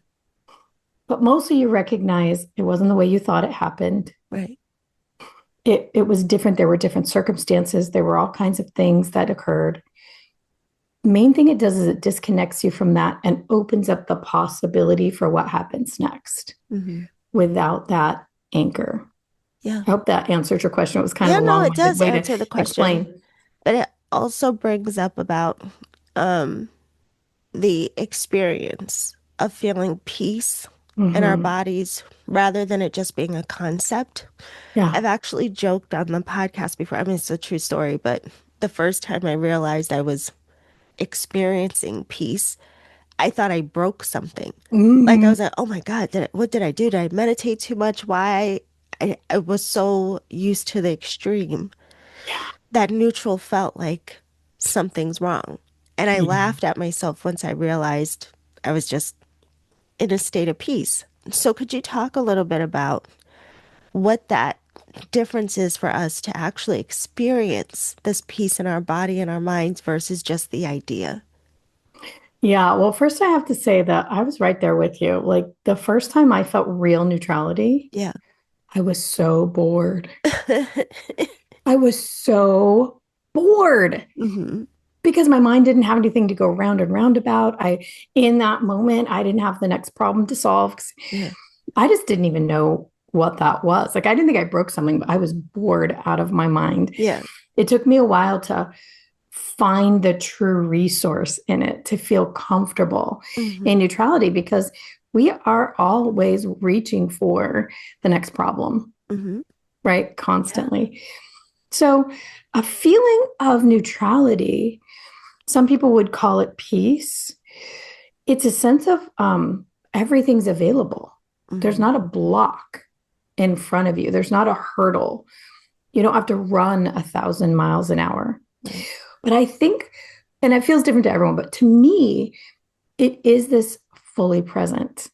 But mostly you recognize it wasn't the way you thought it happened. Right. It was different. There were different circumstances. There were all kinds of things that occurred. Main thing it does is it disconnects you from that and opens up the possibility for what happens next without that anchor. Yeah. I hope that answered your question. It was kind of a long it does way answer the question. Explain. But it also brings up about the experience of feeling peace in our bodies rather than it just being a concept. Yeah. I've actually joked on the podcast before. I mean, it's a true story, but the first time I realized I was experiencing peace, I thought I broke something. Like I was like, oh my God, what did I do? Did I meditate too much? Why? I was so used to the extreme. Yeah. That neutral felt like something's wrong. And I laughed at myself once I realized I was just in a state of peace. So could you talk a little bit about what that difference is for us to actually experience this peace in our body and our minds versus just the idea? Yeah. Well, first I have to say that I was right there with you. Like the first time I felt real neutrality, Yeah. I was so bored. I was so bored because my mind didn't have anything to go round and round about. In that moment, I didn't have the next problem to solve. I just didn't even know what that was. Like, I didn't think I broke something, but I was bored out of my mind. Yeah. It took me a while to find the true resource in it, to feel comfortable in neutrality, because we are always reaching for the next problem, right? Constantly. Yeah. So a feeling of neutrality, some people would call it peace. It's a sense of everything's available. There's not a block in front of you. There's not a hurdle. You don't have to run 1,000 miles an hour. But I think, and it feels different to everyone, but to me, it is this fully present.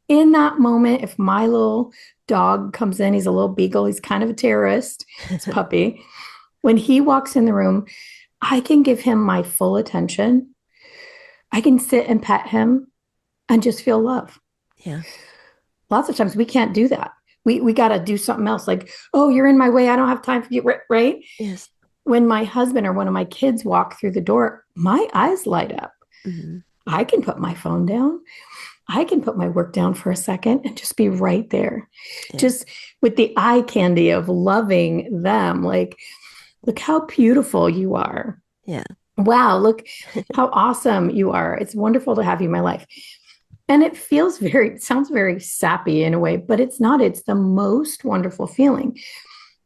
In that moment, if my little dog comes in, he's a little beagle, he's kind of a terrorist, it's a puppy. When he walks in the room, I can give him my full attention. I can sit and pet him and just feel love. Yeah. Lots of times we can't do that. We got to do something else, like, oh, you're in my way, I don't have time for you, right? Yes. When my husband or one of my kids walk through the door, my eyes light up. I can put my phone down. I can put my work down for a second and just be right there. Yeah. Just with the eye candy of loving them. Like, look how beautiful you are. Yeah. Wow, look how awesome you are. It's wonderful to have you in my life. And it sounds very sappy in a way, but it's not. It's the most wonderful feeling.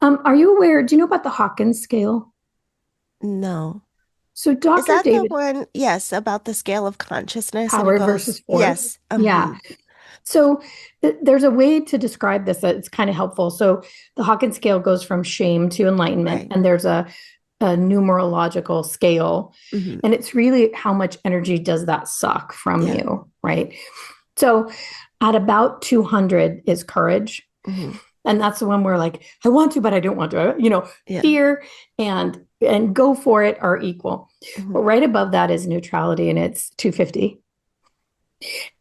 Are you aware? Do you know about the Hawkins scale? No. So Is Dr. that the David, one? Yes, about the scale of consciousness and it power goes, versus force. yes. Yeah. So there's a way to describe this that's kind of helpful. So the Hawkins scale goes from shame to enlightenment, Right. and there's a numerological scale. Hmm. And it's really how much energy does that suck from Yeah. you, right? So at about 200 is courage. Hmm. And that's the one where like, I want to, but I don't want to, Yeah. fear and go for it are equal. Hmm. But right above that is neutrality, and it's 250.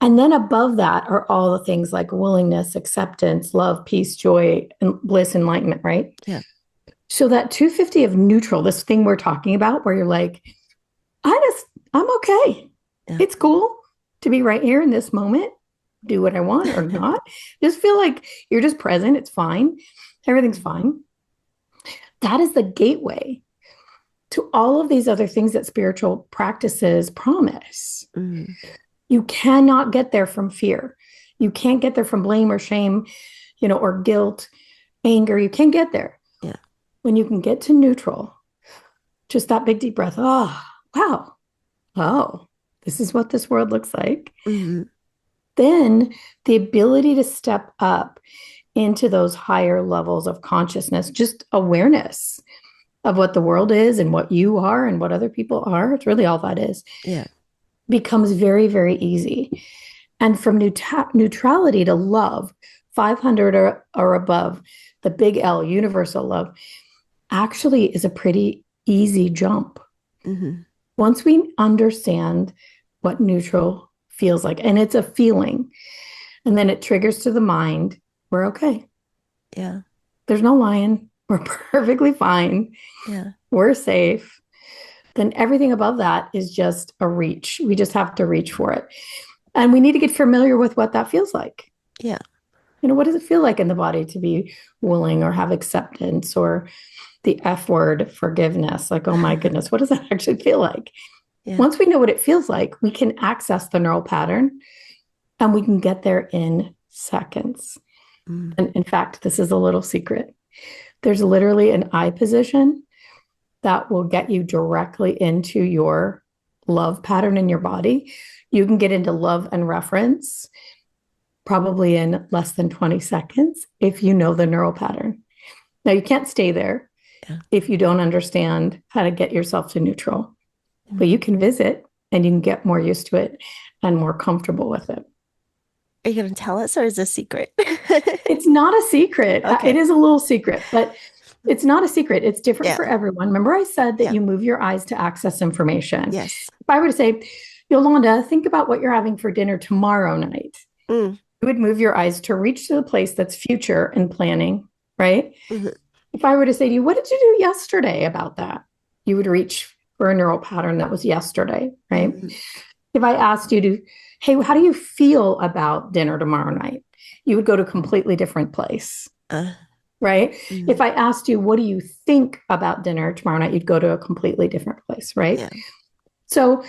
And then above that are all the things like willingness, acceptance, love, peace, joy, and bliss, enlightenment, right? Yeah. So that 250 of neutral, this thing we're talking about, where you're like, I'm okay. Yeah. It's cool to be right here in this moment, do what I want or not. Just feel like you're just present. It's fine. Everything's fine. That is the gateway to all of these other things that spiritual practices promise. Hmm. You cannot get there from fear. You can't get there from blame or shame, or guilt, anger. You can't get there. Yeah. When you can get to neutral, just that big deep breath. Oh, wow. Oh, this is what this world looks like. Hmm. Then the ability to step up into those higher levels of consciousness, just awareness of what the world is and what you are and what other people are. It's really all that is. Yeah. Becomes very, very easy. And from neutrality to love, 500 or above, the big L, universal love, actually is a pretty easy jump. Hmm. Once we understand what neutral feels like, and it's a feeling, and then it triggers to the mind, we're okay. Yeah. There's no lying. We're perfectly fine. Yeah. We're safe. Then everything above that is just a reach. We just have to reach for it. And we need to get familiar with what that feels like. Yeah. What does it feel like in the body to be willing or have acceptance, or the F word, forgiveness? Like, oh my goodness, what does that actually feel like? Yeah. Once we know what it feels like, we can access the neural pattern and we can get there in seconds. Mm. And in fact, this is a little secret. There's literally an eye position that will get you directly into your love pattern in your body. You can get into love and reference probably in less than 20 seconds if you know the neural pattern. Now, you can't stay there if you don't understand how to get yourself to neutral, but you can visit and you can get more used to it and more comfortable with it. Are you going to tell us, or is it a secret? It's not a secret. Okay. It is a little secret, but it's not a secret. It's different for everyone. Remember, I said that you move your eyes to access information. Yes. If I were to say, Yolanda, think about what you're having for dinner tomorrow night. Mm. You would move your eyes to reach to the place that's future and planning, right? Mm-hmm. If I were to say to you, what did you do yesterday about that? You would reach for a neural pattern that was yesterday, right? Mm-hmm. If I asked you to, hey, how do you feel about dinner tomorrow night? You would go to a completely different place, right? Mm-hmm. If I asked you, what do you think about dinner tomorrow night? You'd go to a completely different place, right? Yeah. So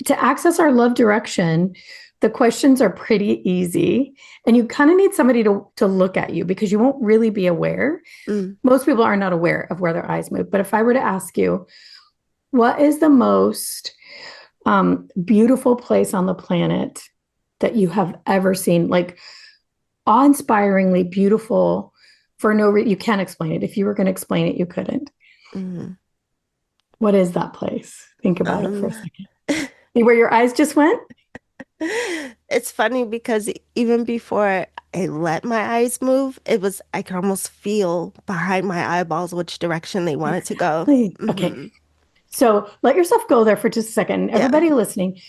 to access our love direction, the questions are pretty easy, and you kind of need somebody to look at you because you won't really be aware. Mm. Most people are not aware of where their eyes move. But if I were to ask you, what is the most beautiful place on the planet that you have ever seen? Like awe-inspiringly beautiful for no reason. You can't explain it. If you were going to explain it, you couldn't. Mm-hmm. What is that place? Think about it for a second. See where your eyes just went? It's funny because even before I let my eyes move, I could almost feel behind my eyeballs which direction they wanted to go. Mm-hmm. Okay. So let yourself go there for just a second. Everybody listening,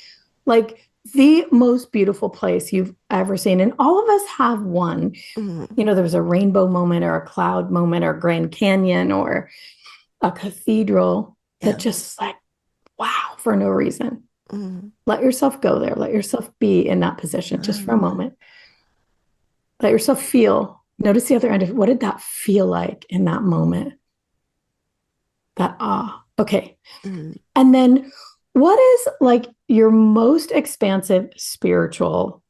like the most beautiful place you've ever seen. And all of us have one. Mm-hmm. There was a rainbow moment or a cloud moment or a Grand Canyon or a cathedral that just like, wow, for no reason. Mm. Let yourself go there. Let yourself be in that position just for a Ah. moment. Let yourself feel. Notice the other end of what did that feel like in that moment? That ah. Okay. Mm. And then what is like your most expansive spiritual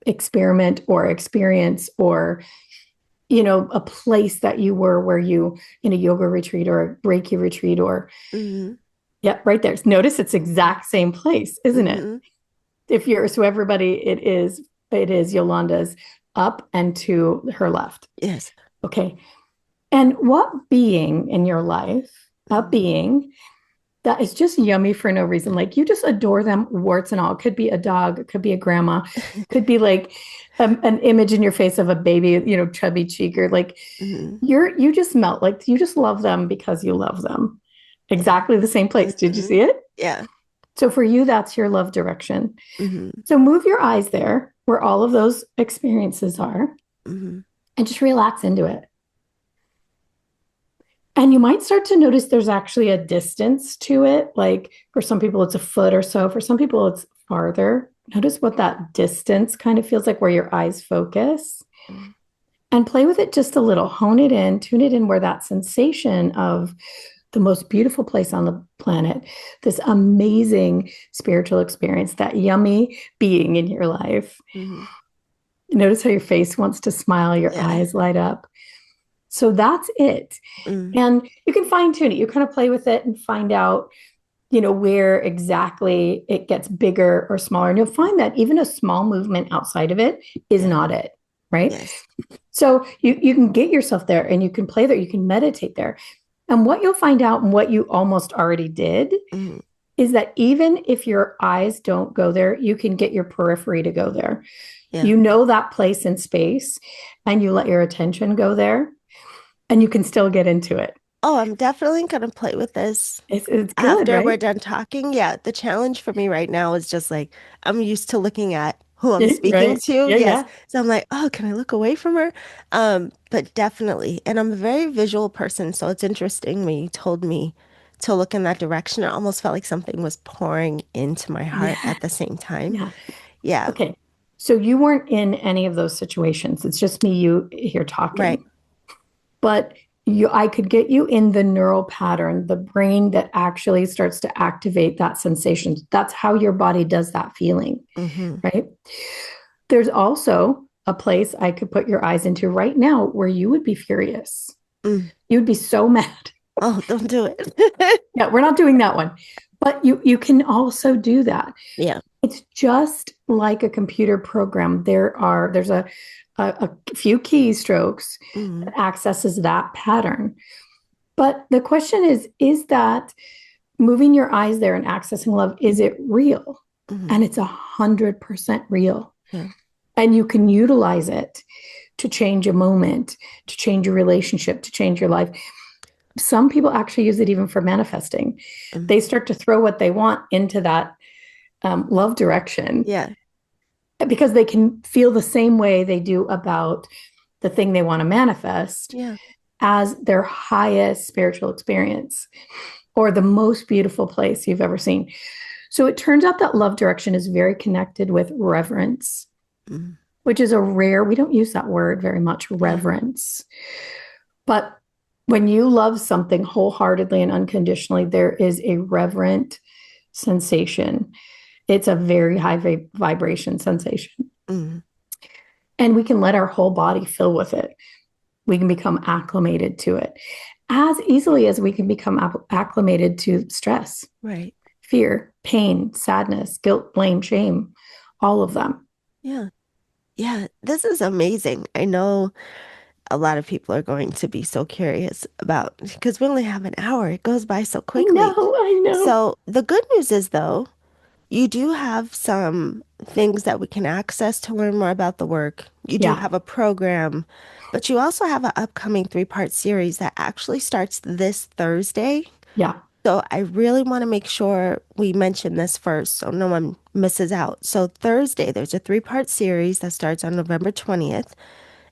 experiment or experience or a place that you were where you in a yoga retreat or a Reiki retreat or Mm. yeah, right there. Notice it's exact same place, isn't it? Mm. If you're so everybody, it is Yolanda's up and to her left. Yes. Okay. And what being in your life, a Mm. being that is just yummy for no reason. Like you just adore them, warts and all. It could be a dog, it could be a grandma, could be like an image in your face of a baby, chubby cheek, or like Mm. you just melt. Like you just love them because you love them. Yeah. Exactly the same place. Did you Mm. see it? Yeah. So for you, that's your love direction. Mm. So move your eyes there where all of those experiences are Mm. and just relax into it. And you might start to notice there's actually a distance to it. Like for some people, it's a foot or so. For some people, it's farther. Notice what that distance kind of feels like where your eyes focus Mm. and play with it just a little. Hone it in, tune it in where that sensation of the most beautiful place on the planet, this amazing spiritual experience, that yummy being in your life. Mm. Notice how your face wants to smile, your Yeah. eyes light up. So that's it. Mm. And you can fine tune it. You kind of play with it and find out, where exactly it gets bigger or smaller. And you'll find that even a small movement outside of it is Yeah. not it, right? Yes. So you can get yourself there and you can play there, you can meditate there. And what you'll find out and what you almost already did Mm. is that even if your eyes don't go there, you can get your periphery to go there. Yeah. You know that place in space and you let your attention go there and you can still get into it. Oh, I'm definitely gonna play with this It's good, after we're right? done talking. Yeah, the challenge for me right now is just like I'm used to looking at who I'm speaking Right. to. Yeah, Yes. yeah. So I'm like, oh, can I look away from her? But definitely. And I'm a very visual person, so it's interesting when you told me to look in that direction. It almost felt like something was pouring into my heart Yeah. at the same time. Yeah. Yeah, Okay. So you weren't in any of those situations. It's just me, you here right. talking. But I could get you in the neural pattern, the brain that actually starts to activate that sensation. That's how your body does that feeling, Mm-hmm. right? There's also a place I could put your eyes into right now where you would be furious. Mm. You'd be so mad. Oh, don't do it. Yeah, we're not doing that one. But you can also do that. Yeah. It's just like a computer program. There's a few keystrokes Mm. that accesses that pattern. But the question is that moving your eyes there and accessing love, is it real? Mm. And it's 100% real. Yeah. And you can utilize it to change a moment, to change your relationship, to change your life. Some people actually use it even for manifesting. Mm. They start to throw what they want into that love direction Yeah. because they can feel the same way they do about the thing they want to manifest Yeah. as their highest spiritual experience or the most beautiful place you've ever seen. So it turns out that love direction is very connected with reverence, Mm. which is we don't use that word very much, Yeah. reverence. But when you love something wholeheartedly and unconditionally, there is a reverent sensation. It's a very high vibration sensation. Mm. And we can let our whole body fill with it. We can become acclimated to it as easily as we can become acclimated to stress, Right. fear, pain, sadness, guilt, blame, shame, all of them. Yeah. Yeah. This is amazing. I know a lot of people are going to be so curious about because we only have an hour. It goes by so I quickly. know, I know. So the good news is though, you do have some things that we can access to learn more about the work. You do Yeah, have a program, but you also have an upcoming three-part series that actually starts this Thursday. yeah, So I really want to make sure we mention this first so no one misses out. So Thursday, there's a three-part series that starts on November 20th,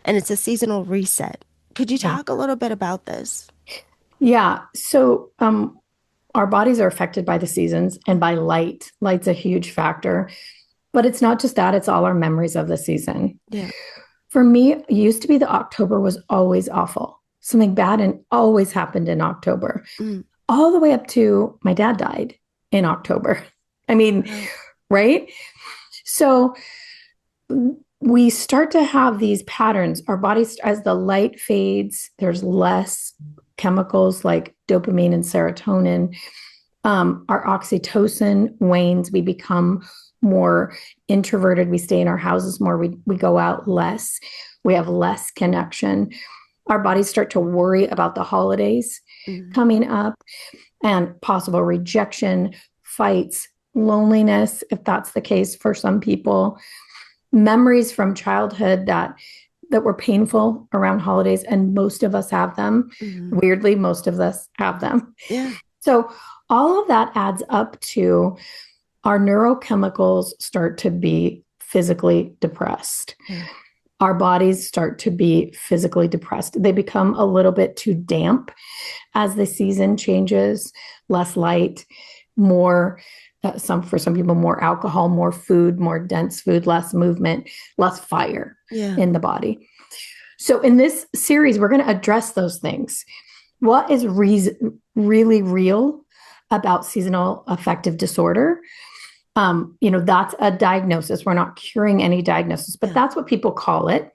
and it's a seasonal reset. Could you yeah. talk a little bit about this? Yeah. So our bodies are affected by the seasons and by light. Light's a huge factor. But it's not just that, it's all our memories of the season. Yeah. For me, it used to be that October was always awful. Something bad and always happened in October, Mm. all the way up to my dad died in October. I mean, Wow. right? So we start to have these patterns. Our bodies, as the light fades, there's less chemicals like dopamine and serotonin. Our oxytocin wanes. We become more introverted. We stay in our houses more. We go out less. We have less connection. Our bodies start to worry about the holidays coming up and possible rejection, fights, loneliness, if that's the case for some people, memories from childhood that were painful around holidays, and most of us have them. Weirdly, most of us have them. Yeah. So all of that adds up to our neurochemicals start to be physically depressed. Our bodies start to be physically depressed. They become a little bit too damp as the season changes, less light, more for some people, more alcohol, more food, more dense food, less movement, less fire in the body. So in this series, we're going to address those things. What is really real about seasonal affective disorder? That's a diagnosis. We're not curing any diagnosis, but that's what people call it.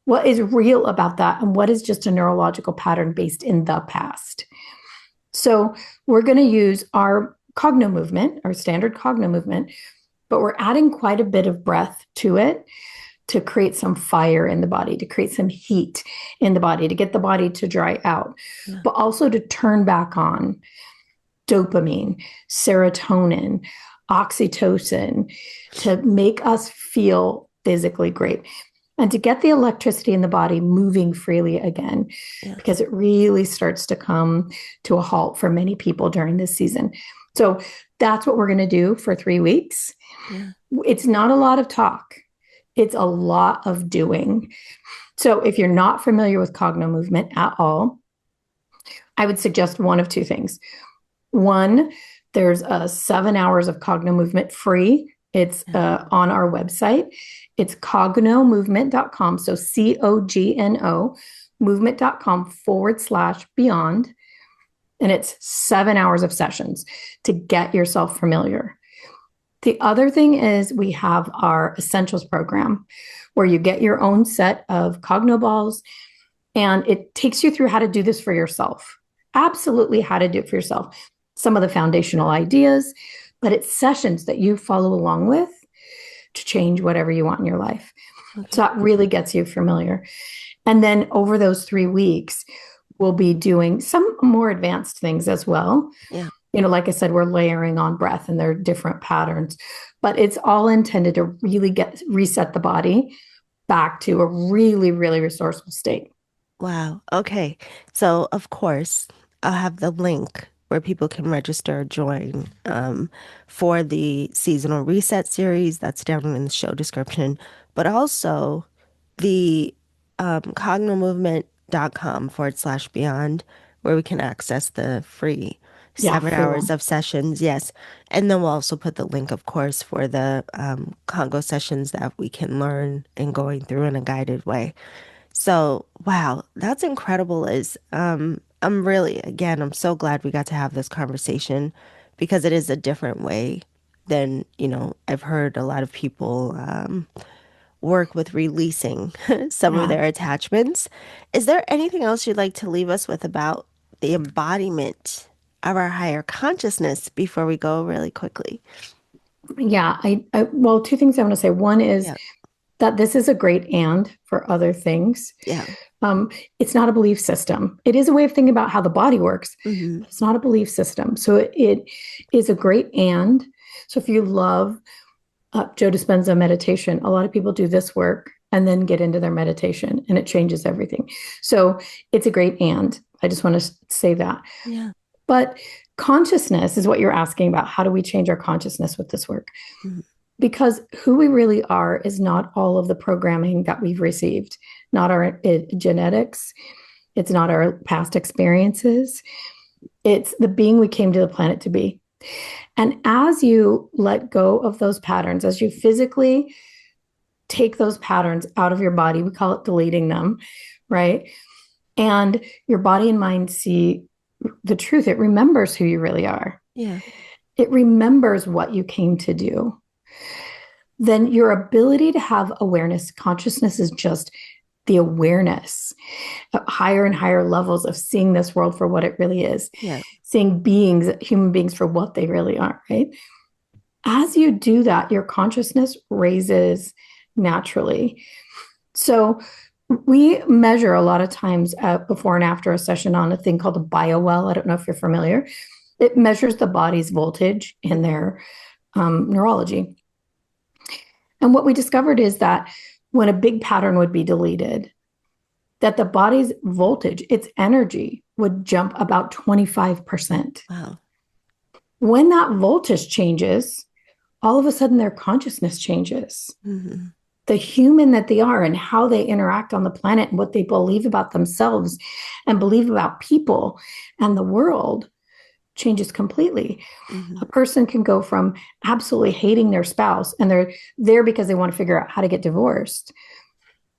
What is real about that? And what is just a neurological pattern based in the past? So we're going to use our CognoMovement, our standard CognoMovement, but we're adding quite a bit of breath to it to create some fire in the body, to create some heat in the body, to get the body to dry out, but also to turn back on dopamine, serotonin, oxytocin, to make us feel physically great and to get the electricity in the body moving freely again, because it really starts to come to a halt for many people during this season. So that's what we're going to do for 3 weeks. It's not a lot of talk. It's a lot of doing. So if you're not familiar with CognoMovement at all, I would suggest one of two things. One, there's 7 hours of CognoMovement free. It's on our website. It's cognomovement.com. So COGNO movement.com/beyond. And it's 7 hours of sessions to get yourself familiar. The other thing is we have our Essentials program where you get your own set of Cogno balls, and it takes you through how to do this for yourself. Absolutely how to do it for yourself. Some of the foundational ideas, but it's sessions that you follow along with to change whatever you want in your life. So that really gets you familiar. And then over those 3 weeks, we'll be doing some more advanced things as well. Like I said, we're layering on breath and there are different patterns, but it's all intended to really reset the body back to a really, really resourceful state. Wow. Okay. So, of course, I'll have the link where people can register or join for the seasonal reset series. That's down in the show description. But also the cognomovement.com/beyond, where we can access the free 7 hours of sessions. Yes. And then we'll also put the link, of course, for the Congo sessions that we can learn and going through in a guided way. So, wow, that's incredible. I'm really, again, I'm so glad we got to have this conversation because it is a different way than, I've heard a lot of people work with releasing some of their attachments. Is there anything else you'd like to leave us with about the embodiment of our higher consciousness before we go really quickly? Yeah, well, two things I want to say. One is that this is a great and for other things. It's not a belief system. It is a way of thinking about how the body works. But it's not a belief system. So it is a great and. So if you love Joe Dispenza meditation, a lot of people do this work and then get into their meditation and it changes everything. So it's a great and. I just want to say that. But consciousness is what you're asking about. How do we change our consciousness with this work? Because who we really are is not all of the programming that we've received, not our genetics. It's not our past experiences. It's the being we came to the planet to be. And as you let go of those patterns, as you physically take those patterns out of your body, we call it deleting them, right? And your body and mind see the truth. It remembers who you really are. Yeah. It remembers what you came to do. Then your ability to have awareness, consciousness is just the awareness, higher and higher levels of seeing this world for what it really is, Yeah. seeing beings, human beings for what they really are, right? As you do that, your consciousness raises naturally. So we measure a lot of times before and after a session on a thing called a biowell. I don't know if you're familiar. It measures the body's voltage in their neurology. And what we discovered is that when a big pattern would be deleted, that the body's voltage, its energy, would jump about 25%. Wow. When that voltage changes, all of a sudden their consciousness changes. Mm-hmm. The human that they are and how they interact on the planet and what they believe about themselves and believe about people and the world changes completely. Mm-hmm. A person can go from absolutely hating their spouse and they're there because they want to figure out how to get divorced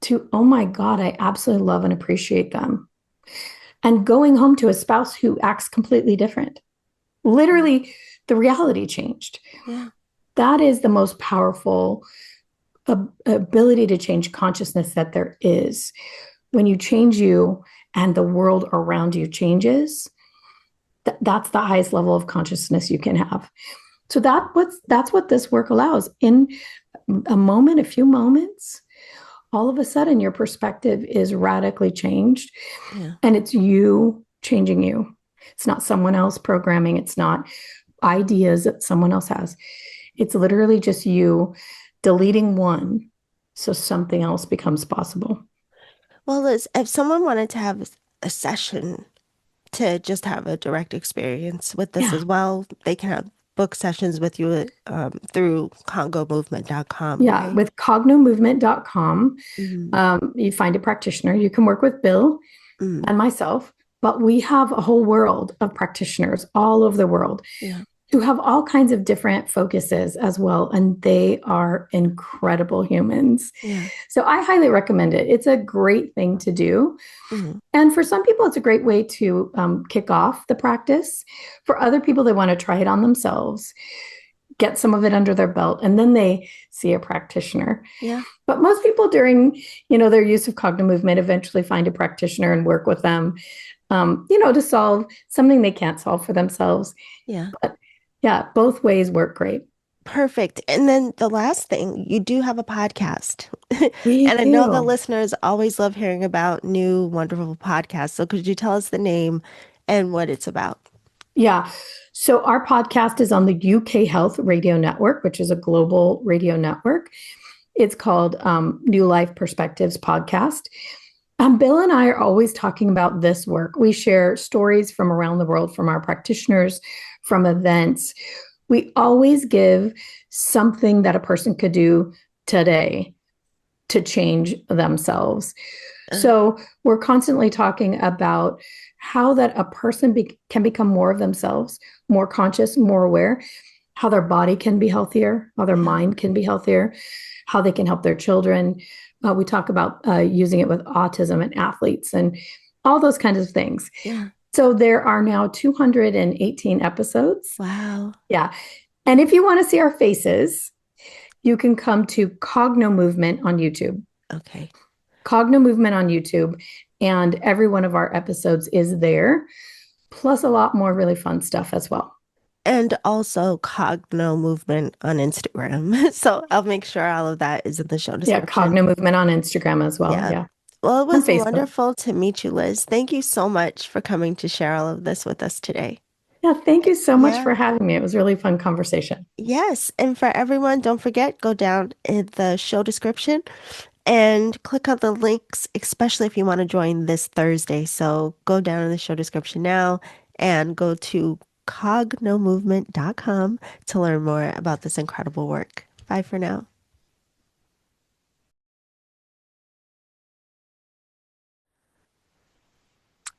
to, oh my God, I absolutely love and appreciate them. And going home to a spouse who acts completely different. Literally, the reality changed. Yeah. That is the most powerful ability to change consciousness that there is. When you change you and the world around you changes, that's the highest level of consciousness you can have. So that's what this work allows. In a moment, a few moments, all of a sudden your perspective is radically changed. Yeah. And it's you changing you. It's not someone else programming. It's not ideas that someone else has. It's literally just you deleting one so something else becomes possible. Well, Liz, if someone wanted to have a session to just have a direct experience with this Yeah. as well, they can have book sessions with you through CognoMovement.com, Yeah. right? With CognoMovement.com, Mm-hmm. you find a practitioner. You can work with Bill Mm-hmm. and myself, but we have a whole world of practitioners all over the world Yeah. who have all kinds of different focuses as well. And they are incredible humans. Yeah. So I highly recommend it. It's a great thing to do. Mm-hmm. And for some people, it's a great way to kick off the practice. For other people, they want to try it on themselves, get some of it under their belt, and then they see a practitioner. Yeah. But most people during, their use of CognoMovement eventually find a practitioner and work with them, to solve something they can't solve for themselves. Yeah. But yeah, both ways work great. Perfect. And then the last thing, you do have a podcast. We And I know the do. listeners always love hearing about new, wonderful podcasts. So could you tell us the name and what it's about? Yeah. So our podcast is on the UK Health Radio Network, which is a global radio network. It's called New Life Perspectives Podcast. Bill and I are always talking about this work. We share stories from around the world, from our practitioners, from events. We always give something that a person could do today to change themselves. Uh, So we're constantly talking about how that a person can become more of themselves, more conscious, more aware, how their body can be healthier, how their yeah. mind can be healthier, how they can help their children. We talk about using it with autism and athletes and all those kinds of things. Yeah. So there are now 218 episodes. Wow. Yeah. And if you want to see our faces, you can come to CognoMovement on YouTube. Okay. CognoMovement on YouTube. And every one of our episodes is there, plus a lot more really fun stuff as well. And also Cogno Movement on Instagram. So I'll make sure all of that is in the show Yeah, description. CognoMovement on Instagram as well. Yeah. Yeah. Well, it On was Facebook. wonderful to meet you, Liz. Thank you so much for coming to share all of this with us today. Yeah. Thank you so much Yeah. for having me. It was a really fun conversation. Yes. And for everyone, don't forget, go down in the show description and click on the links, especially if you want to join this Thursday. So go down in the show description now and go to cognomovement.com to learn more about this incredible work. Bye for now.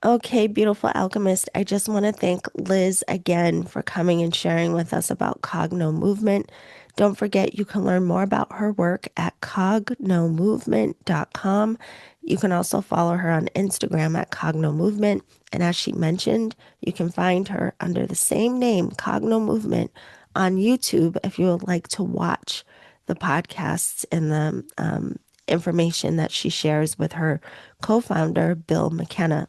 Okay, beautiful alchemist. I just want to thank Liz again for coming and sharing with us about CognoMovement. Don't forget, you can learn more about her work at cognomovement.com. You can also follow her on Instagram at CognoMovement. And as she mentioned, you can find her under the same name, CognoMovement, on YouTube if you would like to watch the podcasts and the information that she shares with her co founder, Bill McKenna.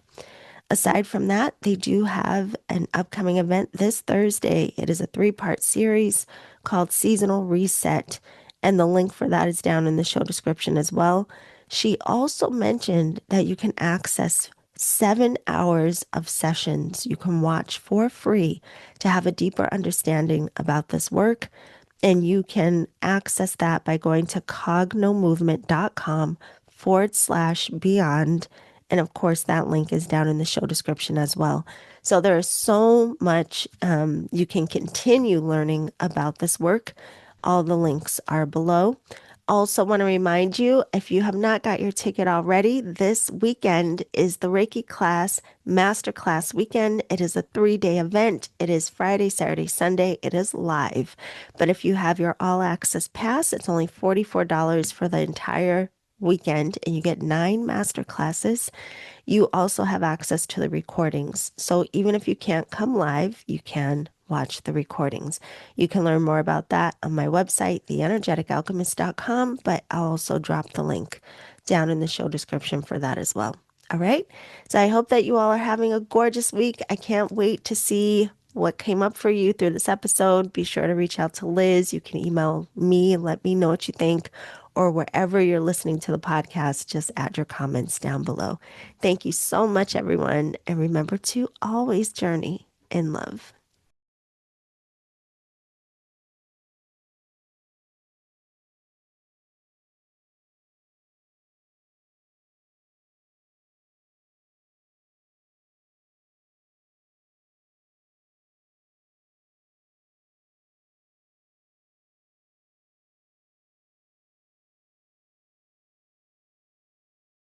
Aside from that, they do have an upcoming event this Thursday. It is a three-part series called Seasonal Reset, and the link for that is down in the show description as well. She also mentioned that you can access 7 hours of sessions you can watch for free to have a deeper understanding about this work. And you can access that by going to cognomovement.com/beyond. And of course, that link is down in the show description as well. So there is so much you can continue learning about this work. All the links are below. Also, want to remind you if you have not got your ticket already, this weekend is the Reiki class, Masterclass weekend. It is a 3-day event. It is Friday, Saturday, Sunday. It is live. But if you have your all access pass, it's only $44 for the entire weekend, and you get 9 master classes. You also have access to the recordings. So even if you can't come live, you can watch the recordings. You can learn more about that on my website, theenergeticalchemist.com, but I'll also drop the link down in the show description for that as well. All right. So I hope that you all are having a gorgeous week. I can't wait to see what came up for you through this episode. Be sure to reach out to Liz. You can email me and let me know what you think, or wherever you're listening to the podcast, just add your comments down below. Thank you so much, everyone. And remember to always journey in love.